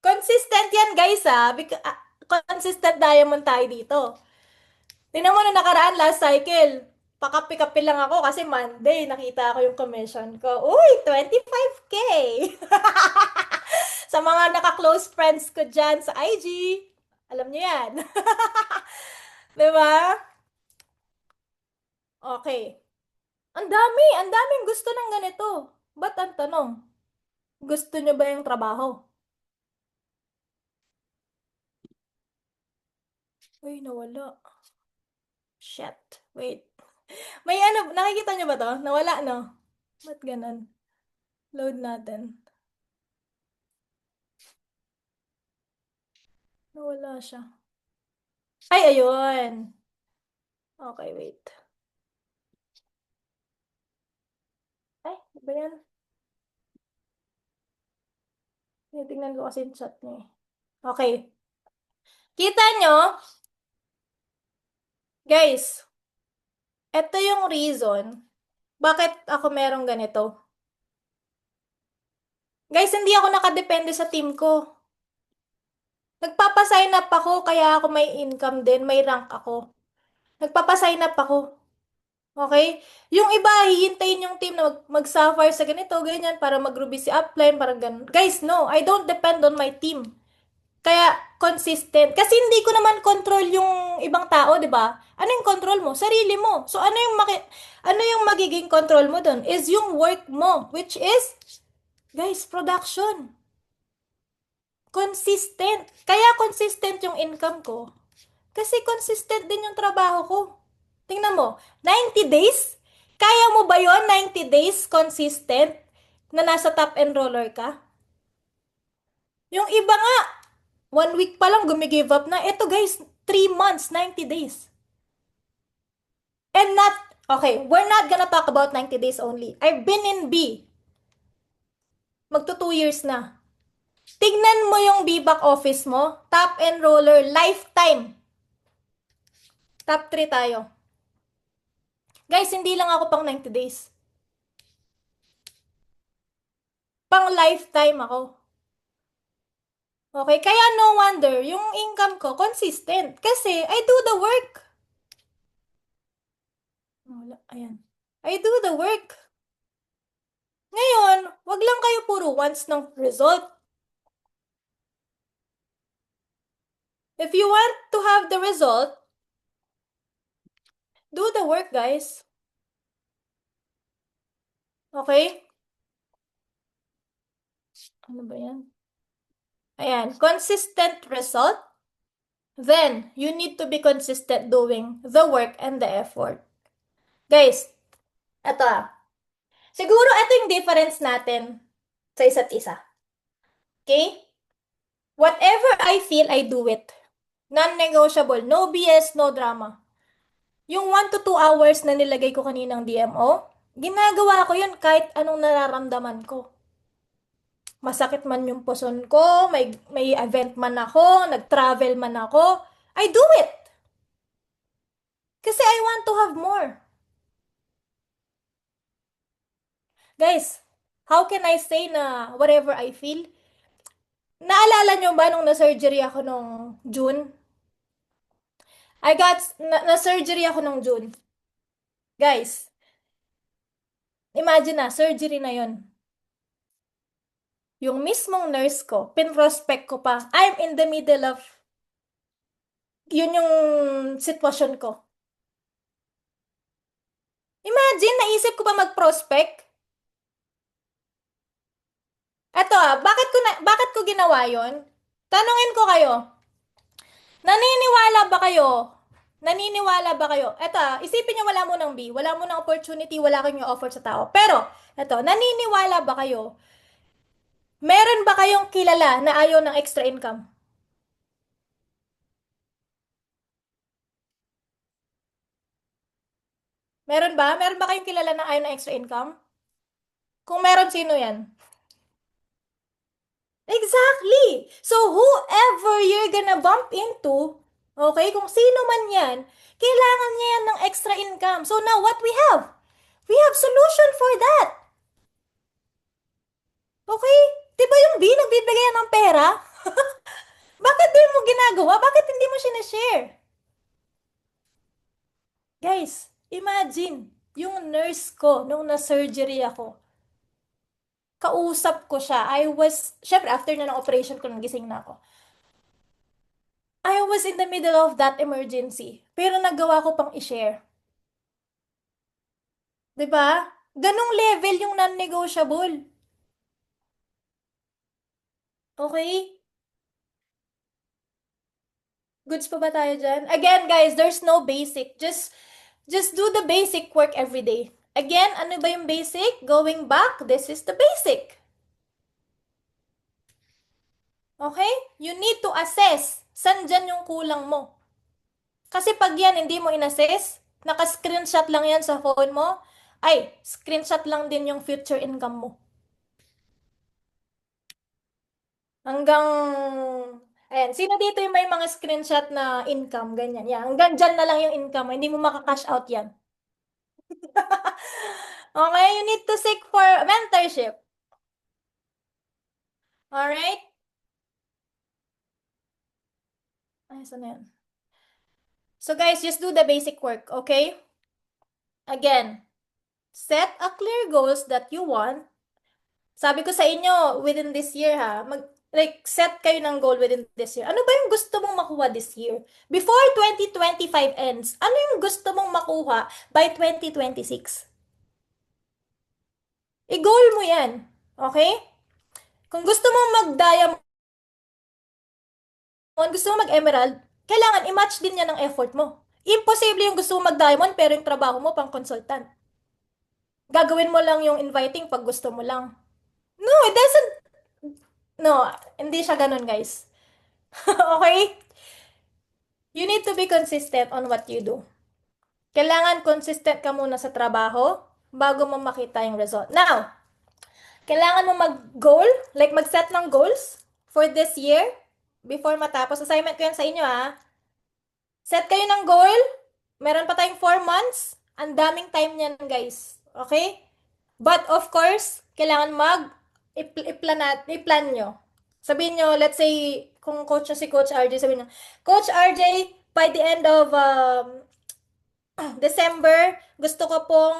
Consistent yan, guys, ah. Consistent diamond tayo dito. Tingnan mo na nakaraan last cycle. Pakapi-kapi lang ako kasi Monday, nakita ko yung commission ko. Uy, 25K! Sa mga naka-close friends ko dyan sa IG. Alam niyo yan. Diba? Okay. Ang daming gusto ng ganito. Ba't ang tanong? Gusto niyo ba yung trabaho? Uy, nawala. Shit. Wait. May ano, nakikita niyo ba to? Nawala, no? Ba't ganun? Load natin. Nawala siya. Ay, ayun. Okay, wait. Ay, ano ba yan? Tingnan ko kasi yung chat niya eh. Okay. Kita nyo? Guys, ito yung reason bakit ako merong ganito. Guys, hindi ako nakadepende sa team ko. Nagpapasign up ako, kaya ako may income din, may rank ako. Nagpapasign up ako. Okay? Yung iba, hihintayin yung team na mag-sapphire sa ganito, ganyan, para mag-ruby si upline, parang ganun. Guys, no, I don't depend on my team. Kaya, consistent. Kasi hindi ko naman control yung ibang tao, di ba? Ano yung control mo? Sarili mo. So, ano yung magiging control mo dun? Is yung work mo, which is, guys, production. Consistent. Kaya consistent yung income ko. Kasi consistent din yung trabaho ko. Tingnan mo, 90 days? Kaya mo ba yon 90 days consistent na nasa top enroller ka? Yung iba nga, 1 week pa lang gumigive up na. Ito guys, 3 months, 90 days. And not, okay, we're not gonna talk about 90 days only. I've been in B. Magto 2 years na. Tignan mo yung B-back office mo. Top enroller, lifetime. Top 3 tayo. Guys, hindi lang ako pang 90 days. Pang lifetime ako. Okay, kaya no wonder, yung income ko consistent. Kasi I do the work. Wala, ayan. I do the work. Ngayon, wag lang kayo puro wants ng result. If you want to have the result, do the work, guys. Okay? Ano ba yan? Ayan, consistent result. Then, you need to be consistent doing the work and the effort. Guys, eto ah. Siguro ito yung difference natin sa isa't isa. Okay? Whatever I feel, I do it. Non-negotiable. No BS, no drama. Yung 1 to 2 hours na nilagay ko kaninang DMO, ginagawa ko yun kahit anong nararamdaman ko. Masakit man yung puson ko, may event man ako, nag-travel man ako, I do it. Kasi I want to have more. Guys, how can I say na whatever I feel? Naalala nyo ba nung na-surgery ako nung June? Na-surgery ako nung June. Guys, imagine na, surgery na yon. Yung mismong nurse ko, pinrospect ko pa. I'm in the middle of, yun yung sitwasyon ko. Imagine, naisip ko pa mag-prospect. Eto bakit ko ginawa yon? Tanungin ko kayo, naniniwala ba kayo? Naniniwala ba kayo? Eto isipin nyo wala mo ng B, wala mo ng opportunity, wala kang offer sa tao. Pero, eto, naniniwala ba kayo? Meron ba kayong kilala na ayaw ng extra income? Meron ba? Meron ba kayong kilala na ayaw ng extra income? Kung meron, sino yan? Exactly. So whoever you're gonna bump into, okay, kung sino man yan, kailangan niya yan ng extra income. So now what we have? We have solution for that. Okay? Di ba yung B, nagbibigay yan ng pera? Bakit di mo ginagawa? Bakit hindi mo sinashare? Guys, imagine, yung nurse ko, nung na-surgery ako, kausap ko siya. Syempre, after na ng operation ko, nagising na ako. I was in the middle of that emergency. Pero nagawa ko pang i-share. 'Di ba? Ganong level yung non-negotiable. Okay? Goods pa ba tayo dyan? Again, guys, there's no basic. Just do the basic work every day. Again, ano ba yung basic? Going back, this is the basic. Okay? You need to assess. San dyan yung kulang mo? Kasi pag yan hindi mo in-assess, naka-screenshot lang yan sa phone mo, ay, screenshot lang din yung future income mo. Hanggang, ayan, sino dito yung may mga screenshot na income, ganyan, yan. Hanggang dyan na lang yung income, hindi mo maka-cash out yan. Okay, you need to seek for mentorship. Alright? Ay, saan na yan? So guys, just do the basic work, okay? Again, set a clear goals that you want. Sabi ko sa inyo, within this year ha, set kayo ng goal within this year. Ano ba yung gusto mong makuha this year? Before 2025 ends, ano yung gusto mong makuha by 2026? I-goal mo yan. Okay? Kung gusto mong mag-diamond, gusto mong mag-emerald, kailangan i-match din yan ng effort mo. Imposible yung gusto mong mag-diamond pero yung trabaho mo pang consultant. Gagawin mo lang yung inviting pag gusto mo lang. No, it doesn't. No, hindi siya ganun, guys. Okay? You need to be consistent on what you do. Kailangan consistent ka muna sa trabaho bago mo makita yung result. Now, kailangan mo mag-goal, like mag-set ng goals for this year before matapos. Assignment ko yan sa inyo ha. Set kayo ng goal. Meron pa tayong 4 months. Ang daming time niyan guys. Okay? But of course, kailangan i-plan nyo. Sabihin nyo, let's say, kung coach na si Coach RJ, sabihin nyo, Coach RJ, by the end of December, gusto ko pong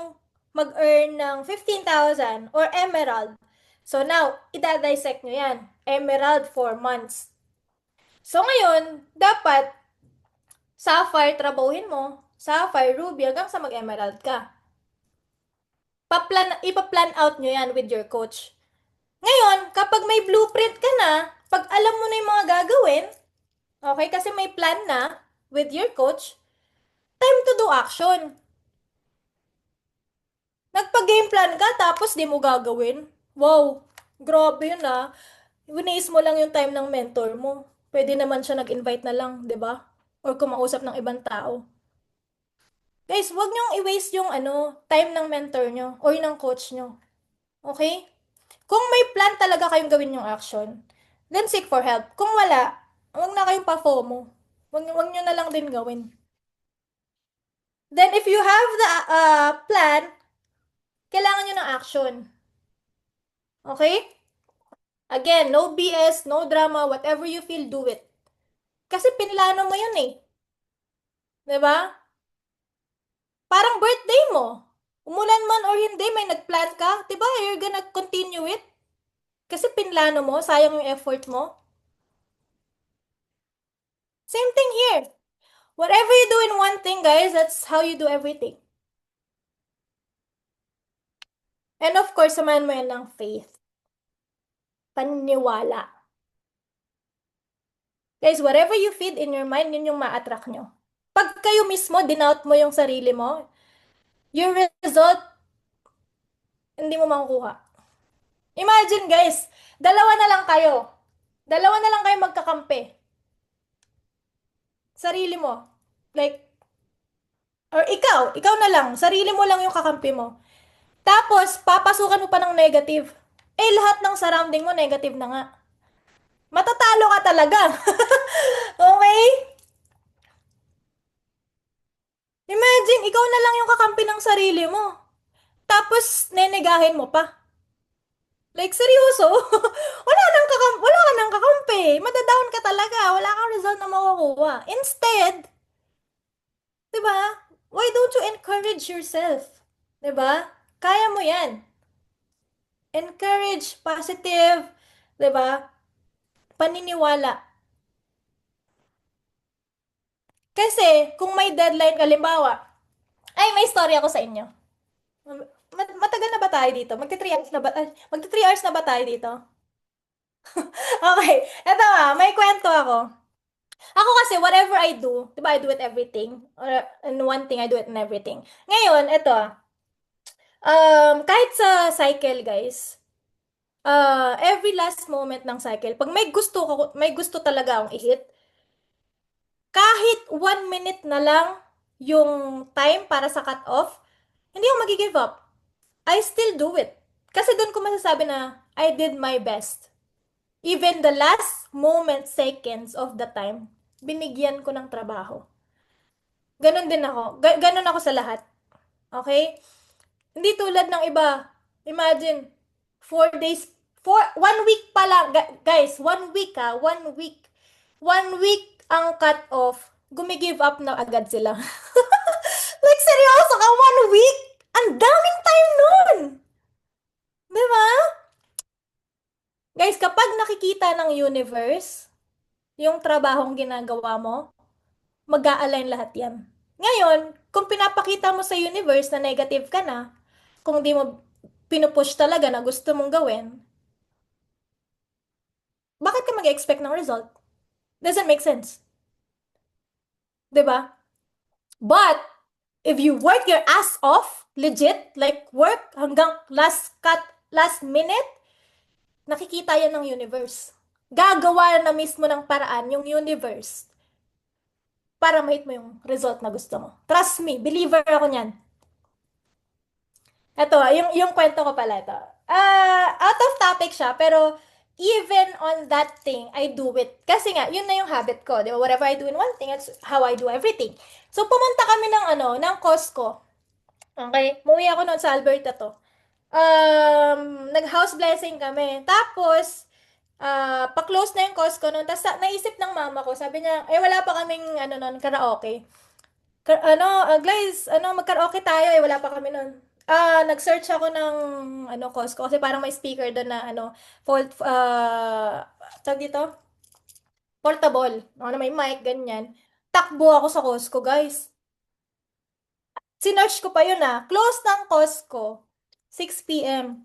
mag-earn ng 15,000 or emerald. So now, ida-dissect nyo yan. Emerald 4 months. So ngayon, dapat sapphire trabahuhin mo. Sapphire, ruby, hanggang sa mag-emerald ka. Ipa-plan out nyo yan with your coach. Ngayon, kapag may blueprint ka na, pag alam mo na yung mga gagawin, okay, kasi may plan na with your coach, time to do action. Nagpa-game plan ka, tapos di mo gagawin. Wow, grabe yun ah. Winiis mo lang yung time ng mentor mo. Pwede naman siya nag-invite na lang, di ba? Or kumausap ng ibang tao. Guys, wag niyong i-waste yung time ng mentor nyo or ng coach nyo. Okay? Kung may plan talaga kayong gawin yung action, then seek for help. Kung wala, wag na kayong pa-FOMO. Wag nyo na lang din gawin. Then if you have the plan, kailangan nyo ng action. Okay? Again, no BS, no drama, whatever you feel, do it. Kasi pinlano mo yun eh. 'Di ba? Parang birthday mo. Umulan man or hindi, may nagplan ka, 'di ba? You're gonna continue it. Kasi pinlano mo, sayang yung effort mo. Same thing here. Whatever you do in one thing, guys, that's how you do everything. And of course, samahan mo yan ng faith. Paniniwala. Guys, whatever you feed in your mind, yun yung ma-attract nyo. Pag kayo mismo, dinout mo yung sarili mo, your result, hindi mo makukuha. Imagine guys, dalawa na lang kayo. Dalawa na lang kayo magkakampi. Sarili mo. Like, or ikaw na lang, sarili mo lang yung kakampi mo. Tapos, papasukan mo pa ng negative. Eh, lahat ng surrounding mo, negative na nga. Matatalo ka talaga. Okay? Imagine, ikaw na lang yung kakampi ng sarili mo. Tapos, nenegahin mo pa. Like, seryoso? Wala ka nang kakampi. Madadown ka talaga. Wala kang result na makukuha. Instead, di ba? Why don't you encourage yourself? Di ba? Kaya mo yan. Encourage, positive, di ba? Paniniwala. Kasi, kung may deadline, kalimbawa, ay, may story ako sa inyo. Matagal na ba tayo dito? Magti 3 hours na ba tayo dito? Okay, eto may kwento ako. Ako kasi, whatever I do, di ba, I do it everything. Or, in one thing, I do it in everything. Ngayon, eto kahit sa cycle, guys, every last moment ng cycle, pag may gusto talaga akong i-hit, kahit 1 minute na lang yung time para sa cut-off, hindi ako mag-give up. I still do it. Kasi doon ko masasabi na I did my best. Even the last moment, seconds of the time, binigyan ko ng trabaho. Ganon din ako. Ganon ako sa lahat. Okay? Hindi tulad ng iba. Imagine, 4 days, 1 week pa lang. Guys, 1 week 1 week. 1 week ang cut off. Gumigive up na agad sila. Like, seryoso ka? 1 week? Ang daming time nun! Di ba? Guys, kapag nakikita ng universe, yung trabahong ginagawa mo, mag-a-align lahat yan. Ngayon, kung pinapakita mo sa universe na negative ka na, kung di mo pinupush talaga na gusto mong gawin, bakit ka mag-expect ng result? Doesn't make sense. 'Di ba? But, if you work your ass off, legit, like work hanggang last minute, nakikita yan ng universe. Gagawa na mismo ng paraan yung universe para ma-hit mo yung result na gusto mo. Trust me, believer ako niyan. Ito, yung kwento ko pala ito. Out of topic siya, pero even on that thing, I do it. Kasi nga, yun na yung habit ko, di ba? Whatever I do in one thing, it's how I do everything. So, pumunta kami ng Costco. Okay? Muwi ako noon sa Alberta to. Nag-house blessing kami. Tapos, pa-close na yung Costco noon. Tapos, naisip ng mama ko, sabi niya, wala pa kaming, noon, karaoke. Guys, mag-karaoke tayo wala pa kami nun. Nag-search ako ng Costco kasi parang may speaker doon na fold tawag dito, portable. May mic ganyan. Takbo ako sa Costco, guys. Sinearch ko pa yun Close ng Costco. 6 p.m.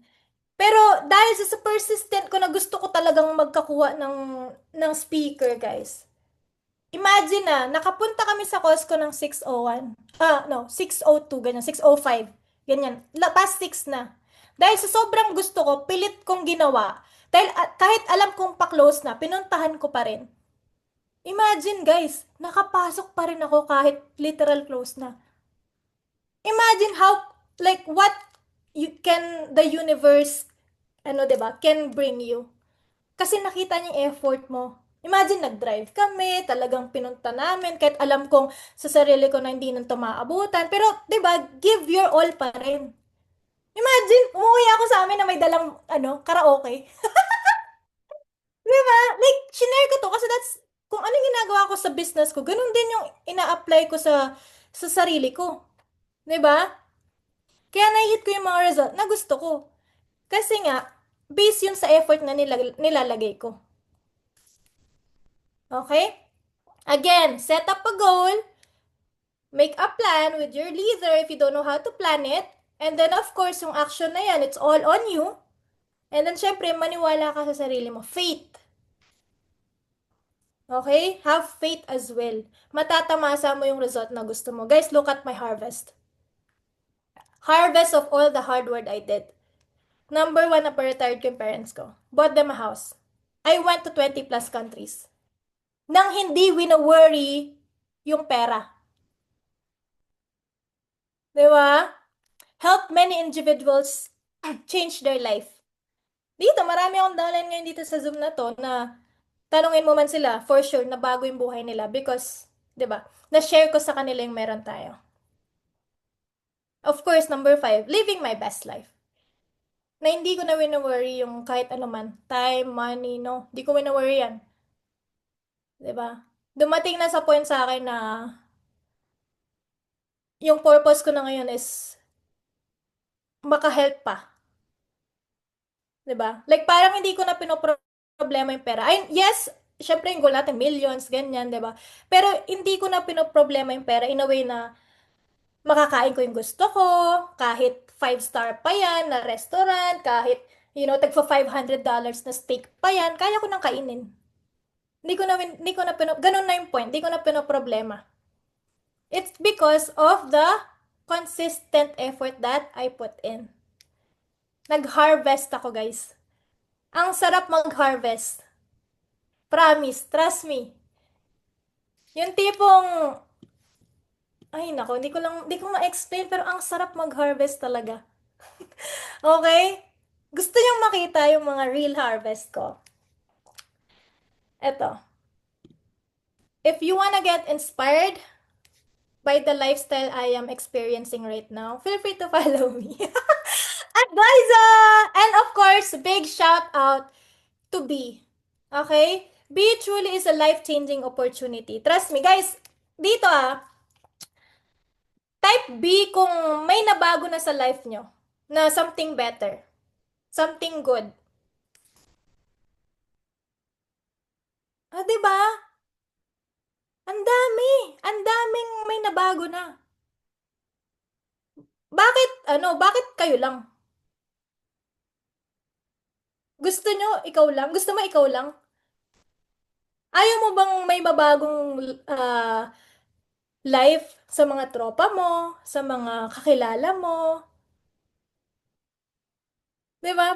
Pero dahil sa persistent ko na gusto ko talagang magkakuha ng speaker, guys. Imagine nakapunta kami sa Costco ng 6:01. No, 6:02, ganyan, 6:05. Ganyan, past 6 na. Dahil sa sobrang gusto ko, pilit kong ginawa. Dahil kahit alam kong pa-close na, pinuntahan ko pa rin. Imagine guys, nakapasok pa rin ako kahit literal close na. Imagine how, like what the universe, 'di ba, can bring you. Kasi nakita niya yung effort mo. Imagine, nag-drive kami, talagang pinunta namin, kahit alam kong sa sarili ko na hindi nang tumaabutan. Pero, di ba, give your all pa rin. Imagine, umuwi ako sa amin na may dalang, karaoke. Di ba? Like, shinare ko to kasi that's, kung anong ginagawa ko sa business ko, ganun din yung ina-apply ko sa sarili ko. Di ba? Kaya na-hit ko yung mga result na gusto ko. Kasi nga, based yun sa effort na nilalagay ko. Okay? Again, set up a goal, make a plan with your leader if you don't know how to plan it, and then of course, yung action na yan, it's all on you. And then, syempre, maniwala ka sa sarili mo. Faith. Okay? Have faith as well. Matatamasa mo yung result na gusto mo. Guys, look at my harvest. Harvest of all the hard work I did. Number 1, na-retired ko yung parents ko. Bought them a house. I went to 20 plus countries. Nang hindi wina-worry yung pera. Di ba? Help many individuals change their life. Dito, marami akong downline ngayon dito sa Zoom na to na tanungin mo man sila, for sure, na bago yung buhay nila because, di ba, na-share ko sa kanila yung meron tayo. Of course, number 5, living my best life. Na hindi ko na wino-worry yung kahit ano man, time, money, no. Hindi ko wino-worry yan. Di ba? Dumating na sa point sa akin na yung purpose ko na ngayon is maka-help pa. 'Di ba? Like parang hindi ko na pinoproblema yung pera. Ay, yes, syempre yung goal natin millions, ganyan, 'di ba? Pero hindi ko na pinoproblema yung pera in a way na makakain ko yung gusto ko, kahit 5-star pa yan na restaurant, kahit tagfa $500 na steak pa yan, kaya ko nang kainin. Ganun na yung point, hindi ko na pinoproblema. It's because of the consistent effort that I put in. Nag-harvest ako, guys. Ang sarap mag-harvest. Promise, trust me. Yung tipong, ay nako, hindi ko ma-explain, pero ang sarap mag-harvest talaga. Okay? Gusto niyong makita yung mga real harvest ko? Eto. If you wanna get inspired by the lifestyle I am experiencing right now, feel free to follow me. At Liza! And of course, big shout out to B. Okay? B truly is a life-changing opportunity. Trust me, guys. Dito type B kung may nabago na sa life nyo. Na something better. Something good. Ah, di ba? Ang dami. Ang daming may nabago na. Bakit kayo lang? Gusto nyo ikaw lang? Gusto mo ikaw lang? Ayaw mo bang may mabagong life sa mga tropa mo, sa mga kakilala mo? 'Di ba?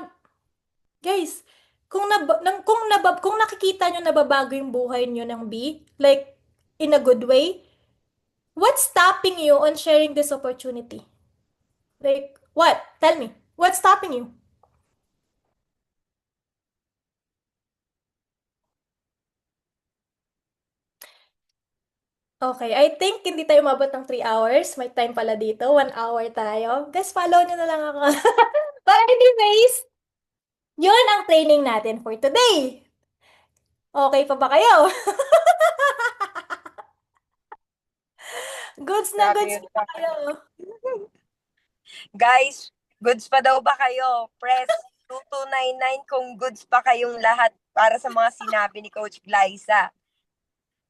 Guys, kung nakikita nyo nababago yung buhay nyo ng B, like in a good way, what's stopping you on sharing this opportunity? Like, what? Tell me. What's stopping you? Okay, I think hindi tayo umabot ng 3 hours. May time pala dito. 1 hour tayo. Guys, follow nyo na lang ako. But anyways, yun ang training natin for today. Okay pa ba kayo? Goods na Grabe goods yun. pa kayo. Guys, goods pa daw ba kayo? Press 2299 kung goods pa kayong lahat para sa mga sinabi ni Coach Glyza.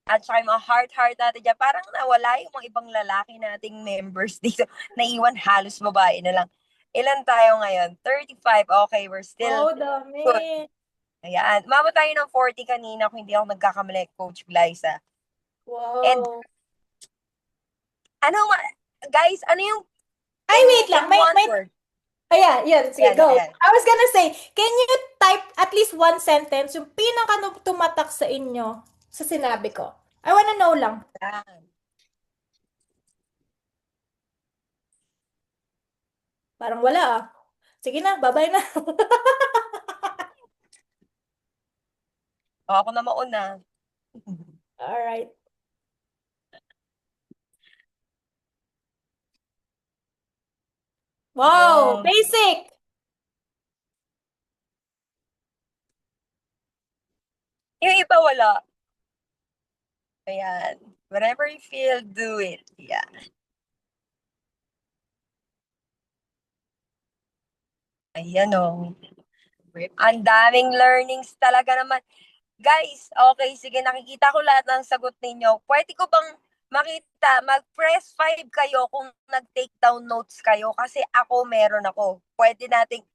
At saka yung mga heart natin dyan, parang nawala yung mga ibang lalaki nating members dito. Naiwan halos babae na lang. Ilan tayo ngayon? 35. Okay, we're still Wow, dami. good. Ayan. Umabot tayo ng 40 kanina kung hindi ako nagkakamali, Coach Glyza. And, Wow. guys, ano yung Ay, wait lang. one May, word? ayan, yan. Sige, Ayan, go. ayan. I was gonna say, can you type at least one sentence, yung pinaka tumatak sa inyo sa sinabi ko? I wanna know lang. Ayan. Parang wala Sige na, bye-bye na. O, ako na mauna. Alright. Wow, Yung, basic! yung iba wala. Ayan. Whatever you feel, do it. Yeah. Ayan o. Ang daming learnings talaga naman. Guys, okay, sige, nakikita ko lahat ng sagot ninyo. Pwede ko bang makita, mag-press 5 kayo kung nag-take down notes kayo kasi ako meron ako. Pwede nating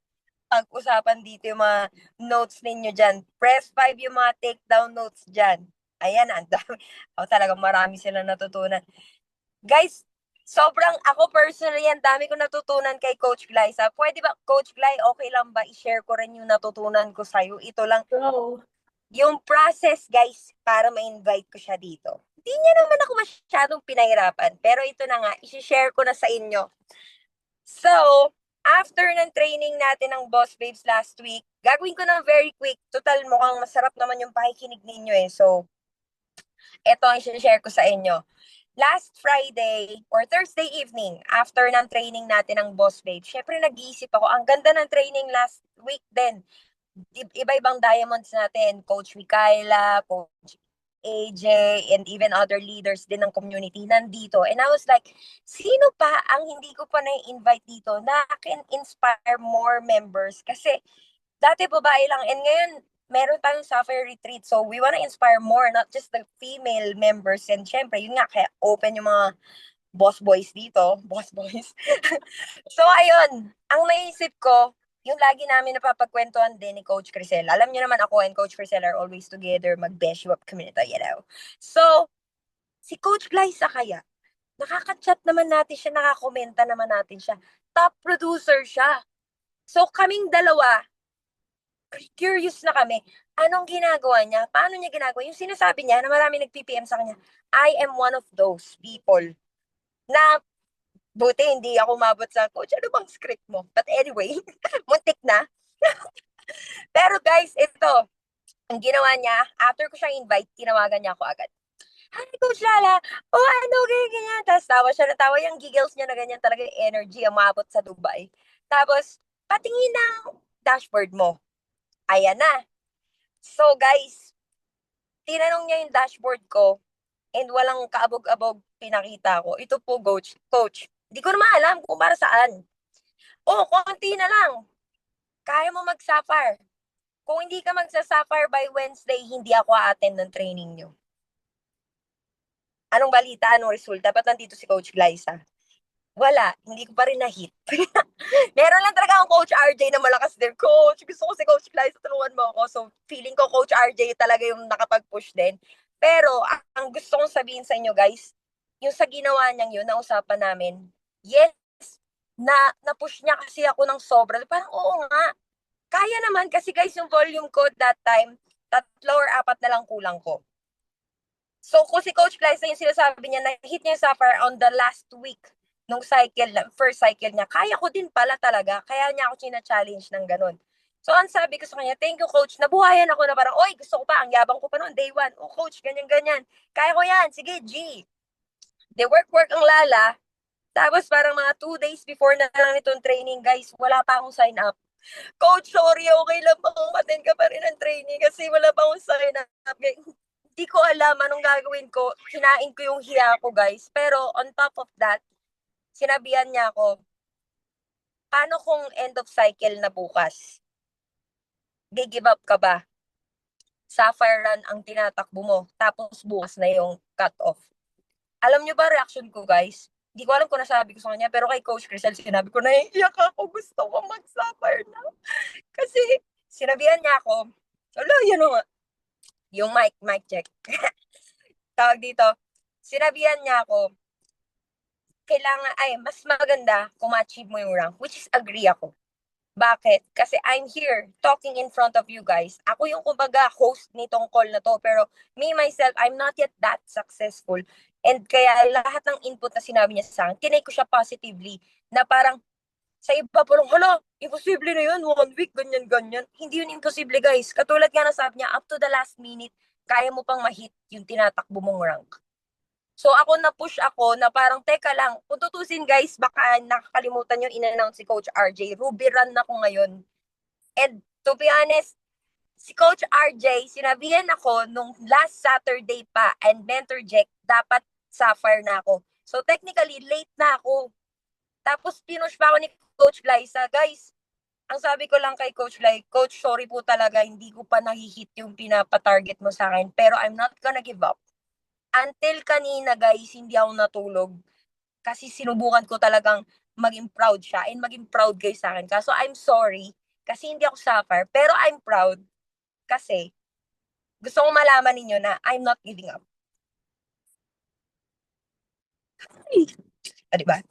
pag-usapan dito yung mga notes ninyo dyan. Press 5 yung mga take down notes dyan. Ayan, ang dami. Oh, talagang marami sila natutunan. Guys, sobrang ako personally, ang dami ko natutunan kay Coach Glyza. Pwede ba, Coach Gly, okay lang ba i-share ko rin yung natutunan ko sa'yo? Ito lang, Bro. yung process, guys, para ma-invite ko siya dito. Hindi niya naman ako masyadong pinahirapan. Pero ito na nga, i-share ko na sa inyo. So, After ng training natin ng Boss Babes last week, gagawin ko na very quick. Total, mukhang masarap naman yung pakikinig ninyo eh. So, eto ang share ko sa inyo. Last Friday or Thursday evening, after ng training natin ng Boss Babes, syempre nag-iisip ako, ang ganda ng training last week din. Iba-ibang diamonds natin, Coach Mikaela, Coach AJ, and even other leaders din ng community nandito. And I was like, sino pa ang hindi ko pa na-invite dito na can inspire more members? Kasi dati babae lang, and ngayon meron tayong Sapphire Retreat. So we wanna inspire more, not just the female members. And syempre, yun nga, kaya open yung mga boss boys dito. Boss boys. So ayun, ang naisip ko, yung lagi namin napapagkwentuhan din ni Coach Crisel. Alam niyo naman ako and Coach Crisel are always together, mag-besh up community, you know. So, si Coach Glyza kaya, nakaka-chat naman natin siya, nakakomenta naman natin siya. Top producer siya. So, kaming dalawa, curious na kami, anong ginagawa niya? Paano niya ginagawa? Yung sinasabi niya na marami nag-PPM sa kanya, I am one of those people na buti hindi ako mabot sa, Coach, ano bang script mo? But anyway, muntik na. Pero guys, ito, ang ginawa niya, after ko siyang invite, tinawagan niya ako agad. Hi, Coach Lala! Oh, ano, ganyan. Tapos tawa siya na tawa. Yung giggles niya na ganyan talaga yung energy ang maabot sa Dubai. Tapos, patingin ng dashboard mo. Ayan na. So, guys, tinanong niya yung dashboard ko and walang kaabog-abog pinakita ko. Ito po, Coach. Hindi ko naman alam kung para saan. Oh, konti na lang. Kaya mo mag-sapphire. Kung hindi ka magsa-sapphire by Wednesday, hindi ako a-attend ng training nyo. Anong balita? Anong resulta? Ba't nandito si Coach Glyza? Wala. Hindi ko pa rin na-hit. Meron lang talaga akong Coach RJ na malakas din. Coach, gusto ko si Coach Glyza, tulungan mo ako. So, feeling ko Coach RJ talaga yung nakapag-push din. Pero, ang gusto kong sabihin sa inyo, guys, yung sa ginawa niyang yun, nausapan namin, yes, na-push niya kasi ako ng sobra. Parang, oo nga. Kaya naman kasi guys, yung volume ko that time, 3 or 4 na lang kulang ko. So, kung si Coach Glyza yung sinasabi niya, na-hit niya yung Sapphire on the last week nung cycle, first cycle niya, kaya ko din pala talaga. Kaya niya ako china-challenge ng ganun. So, ang sabi ko sa kanya, thank you, Coach. Nabuhayan ako na parang, oy, gusto ko pa. Ang yabang ko pa noon, day 1. Oh, Coach, ganyan-ganyan. Kaya ko yan. Sige, G. They work ang Lala. Tapos parang mga 2 days before na lang itong training, guys, wala pa akong sign up. Coach, sorry, okay lang ba kung attend ka pa rin ng training kasi wala pa akong sign up. Hindi ko alam anong gagawin ko. Hinain ko yung hiya ko, guys. Pero on top of that, sinabihan niya ako, paano kung end of cycle na bukas? Give up ka ba? Sapphire run ang tinatakbo mo. Tapos bukas na yung cut-off. Alam niyo ba reaction ko, guys? Hindi ko alam kung nasabi ko sa kanya, pero kay Coach Crisel, sinabi ko, naiiyak ako, gusto ko mag-sapphire na. Kasi, sinabihan niya ako, wala, yun nga, yung mic check. Tawag dito, sinabihan niya ako, kailangan, ay, mas maganda kung ma-achieve mo yung rank, which is agree ako. Bakit? Kasi I'm here talking in front of you guys. Ako yung kumbaga host nitong call na to, pero me, myself, I'm not yet that successful. And kaya lahat ng input na sinabi niya sa akin, tinake ko siya positively, na parang, sa iba parang, hala, imposible na yun, 1 week, ganyan-ganyan. Hindi yun imposible, guys. Katulad nga na sabi niya, up to the last minute, kaya mo pang ma-hit yung tinatakbo mong rank. So ako na-push ako na parang, teka lang, kung tutusin guys, baka nakakalimutan nyo in-announce si Coach RJ. Ruby run na ko ngayon. And to be honest, si Coach RJ, sinabihan ako nung last Saturday pa and Mentor Jack, dapat Sapphire na ako. So technically, late na ako. Tapos pinush pa ako ni Coach Glyza. Guys, ang sabi ko lang kay Coach Glyza, Coach, sorry po talaga, hindi ko pa nahihit yung pinapatarget mo sa akin. Pero I'm not gonna give up. Until kanina guys, hindi ako natulog. Kasi sinubukan ko talagang maging proud siya and maging proud guys sa akin. Kaso I'm sorry kasi hindi ako Sapphire. Pero I'm proud kasi gusto kong malaman ninyo na I'm not giving up. Diba?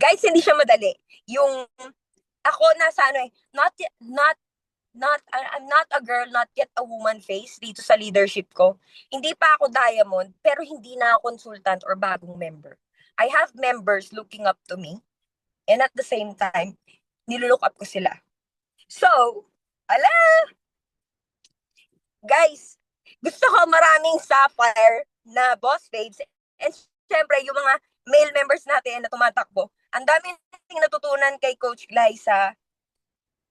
Guys, hindi siya madali. Yung ako nasa ano I'm not a girl, not yet a woman face dito sa leadership ko. Hindi pa ako diamond, pero hindi na ako consultant or bagong member. I have members looking up to me. And at the same time, nilulook up ko sila. So, ala, guys, gusto ko maraming sapphire na boss babes. And syempre, yung mga male members natin na tumatakbo, ang dami nating natutunan kay Coach Glay sa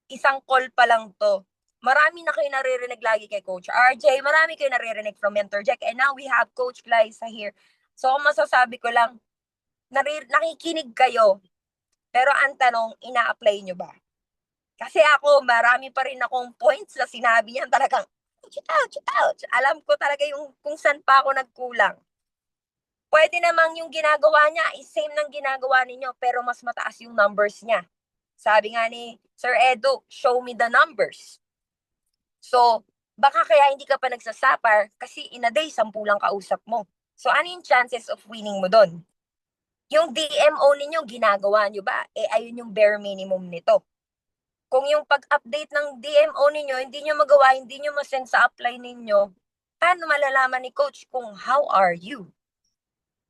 isang call pa lang to. Marami na kayo naririnig lagi kay Coach RJ, marami kayo naririnig from Mentor Jack, and now we have Coach Glyza here. So, masasabi ko lang, nakikinig kayo, pero ang tanong, ina-apply nyo ba? Kasi ako, marami pa rin akong points na sinabi niyan talagang, ouch. Alam ko talaga yung kung saan pa ako nagkulang. Pwede namang yung ginagawa niya, same ng ginagawa ninyo, pero mas mataas yung numbers niya. Sabi nga ni Sir Edu, show me the numbers. So, baka kaya hindi ka pa nagsasapar kasi in a day, 10 lang kausap mo. So, ano yung chances of winning mo doon? Yung DMO ninyo, ginagawa nyo ba? Ayun yung bare minimum nito. Kung yung pag-update ng DMO ninyo, hindi nyo magawa, hindi nyo masend sa apply ninyo, paano malalaman ni coach kung how are you?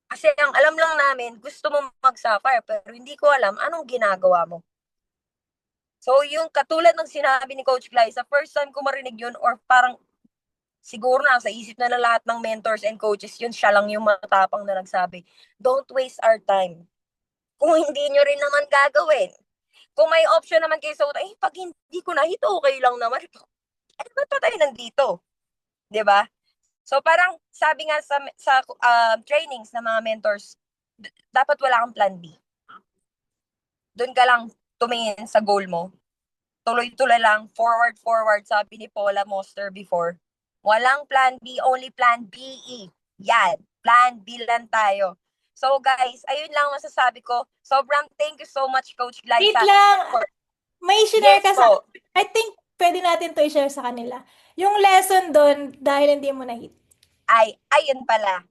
Kasi ang alam lang namin, gusto mo mag-sapphire, pero hindi ko alam anong ginagawa mo. So, yung katulad ng sinabi ni Coach Glyza, first time ko marinig yun, or parang siguro na sa isip na lahat ng mentors and coaches, yun siya lang yung matapang na nagsabi, don't waste our time. Kung hindi nyo rin naman gagawin. Kung may option naman kayo sa pag hindi ko na hit, okay lang naman. Ano ba tayo nandito? 'Di ba? So parang sabi nga sa trainings ng mga mentors, dapat wala kang plan B. Doon ka lang tumingin sa goal mo. Tuloy-tuloy lang, forward, sabi ni Paula Moster before. Walang plan B, only plan BE. Yan, plan B lang tayo. So guys, ayun lang masasabi ko. Sobrang thank you so much, Coach Glyza. Wait lang, may share Yes ka sa, po. I think pwede natin to i-share sa kanila. Yung lesson doon dahil hindi mo na-hit. Ayun pala.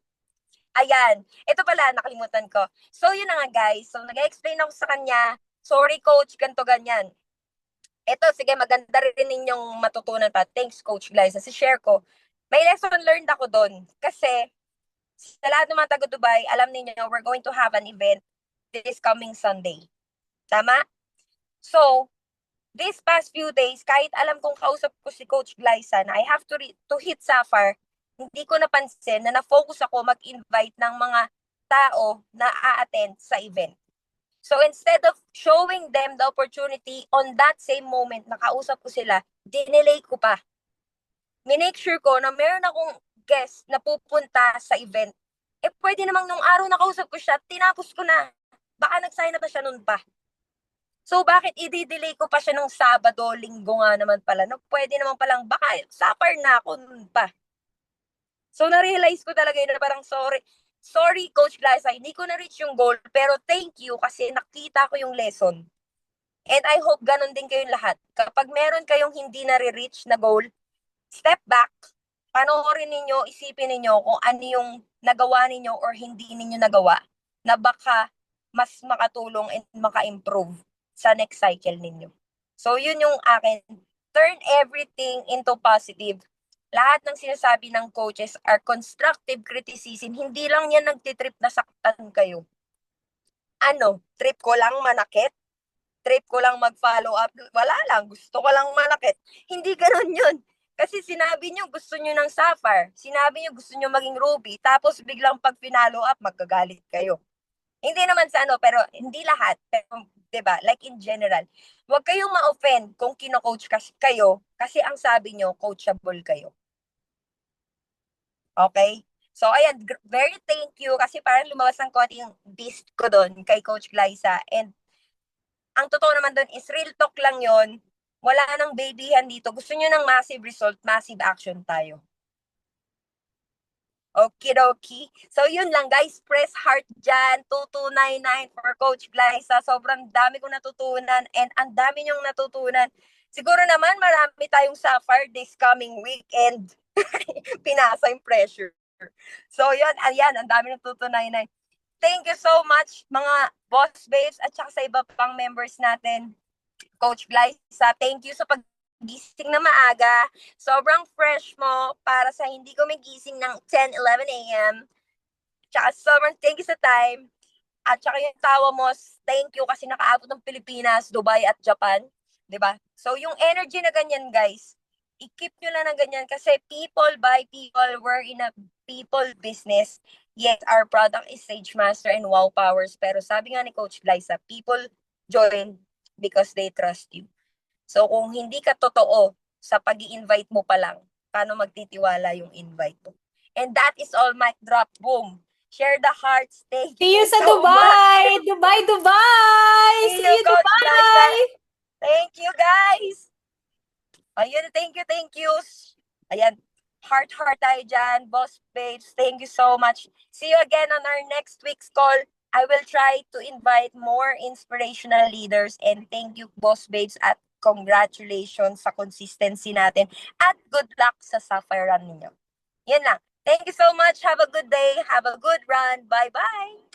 Ayan. Ito pala, nakalimutan ko. So, yun na nga, guys. So, nag-explain ako sa kanya. Sorry, coach, ganto ganyan. Ito, sige, maganda rin ninyong matutunan pa. Thanks, Coach Glyza. Share ko. May lesson learned ako doon. Kasi, sa lahat ng mga taga-Dubai, alam niyo, we're going to have an event this coming Sunday. Tama? So, these past few days, kahit alam kong kausap ko si Coach Glyza na I have to hit Sapphire, hindi ko napansin na na-focus ako mag-invite ng mga tao na a-attend sa event. So instead of showing them the opportunity on that same moment na kausap ko sila, dinelay ko pa. Minake sure ko na meron akong guest na pupunta sa event. Pwede namang nung araw na kausap ko siya, tinapos ko na. Baka nag-sign up na siya nun pa. So, bakit i-delay ko pa siya nung Sabado, Linggo nga naman pala? No, pwede naman palang, baka sapar na ako nun pa. So, na-realize ko talaga yun na parang sorry, Coach Glyza, hindi ko na-reach yung goal, pero thank you kasi nakita ko yung lesson. And I hope ganun din kayong lahat. Kapag meron kayong hindi na-reach na goal, step back, panoorin ninyo, isipin ninyo kung ano yung nagawa ninyo or hindi ninyo nagawa na baka mas makatulong and maka-improve sa next cycle ninyo. So, yun yung akin. Turn everything into positive. Lahat ng sinasabi ng coaches are constructive criticism. Hindi lang yan nagtitrip na saktan kayo. Trip ko lang manakit? Trip ko lang mag-follow up? Wala lang, gusto ko lang manakit. Hindi ganun yun. Kasi sinabi nyo gusto nyo ng Sapphire. Sinabi nyo gusto nyo maging Ruby. Tapos biglang pag finalo up, magkagalit kayo. Hindi naman sa pero hindi lahat. Pero, diba? Like in general. Huwag kayong ma-offend kung kino-coach kayo kasi ang sabi nyo, coachable kayo. Okay? So, ayan, very thank you kasi parang lumabas ng konting beast ko doon kay Coach Glyza. And ang totoo naman doon is real talk lang yon. Wala nang babyhan dito. Gusto nyo ng massive result, massive action tayo. Okidoki. So, yun lang guys. Press heart dyan. 2299 for Coach Glyza. Sobrang dami kong natutunan and ang dami nyong natutunan. Siguro naman marami tayong Sapphire this coming weekend. Pinasa yung pressure. So, yun. Ayan. Ang dami natutunan. Thank you so much mga boss babes at saka sa iba pang members natin. Coach Glyza, thank you sa paggising na maaga. Sobrang fresh mo para sa hindi ko may gising ng 10, 11 a.m. Tsaka sobrang thank you sa time. At saka yung tawa mo, thank you kasi nakaabot ng Pilipinas, Dubai at Japan. 'Di ba? So yung energy na ganyan, guys, i-keep nyo lang ng ganyan kasi people buy people, we're in a people business. Yes, our product is Sage Master and Wow Powers. Pero sabi nga ni Coach Liza, people join because they trust you. So kung hindi ka totoo sa pag invite mo pa lang, paano magtitiwala yung invite mo? And that is all, mic drop, boom. Share the hearts. Thank See you you sa so much. Dubai! Dubai, Dubai! See See you, you, Coach Liza. Dubai! Thank you, guys. Ayun, thank you, thank you. Ayan, heart tayo dyan. Boss Babes, thank you so much. See you again on our next week's call. I will try to invite more inspirational leaders and thank you, Boss Babes, at congratulations sa consistency natin at good luck sa Sapphire Run ninyo. Yan lang. Thank you so much. Have a good day. Have a good run. Bye-bye.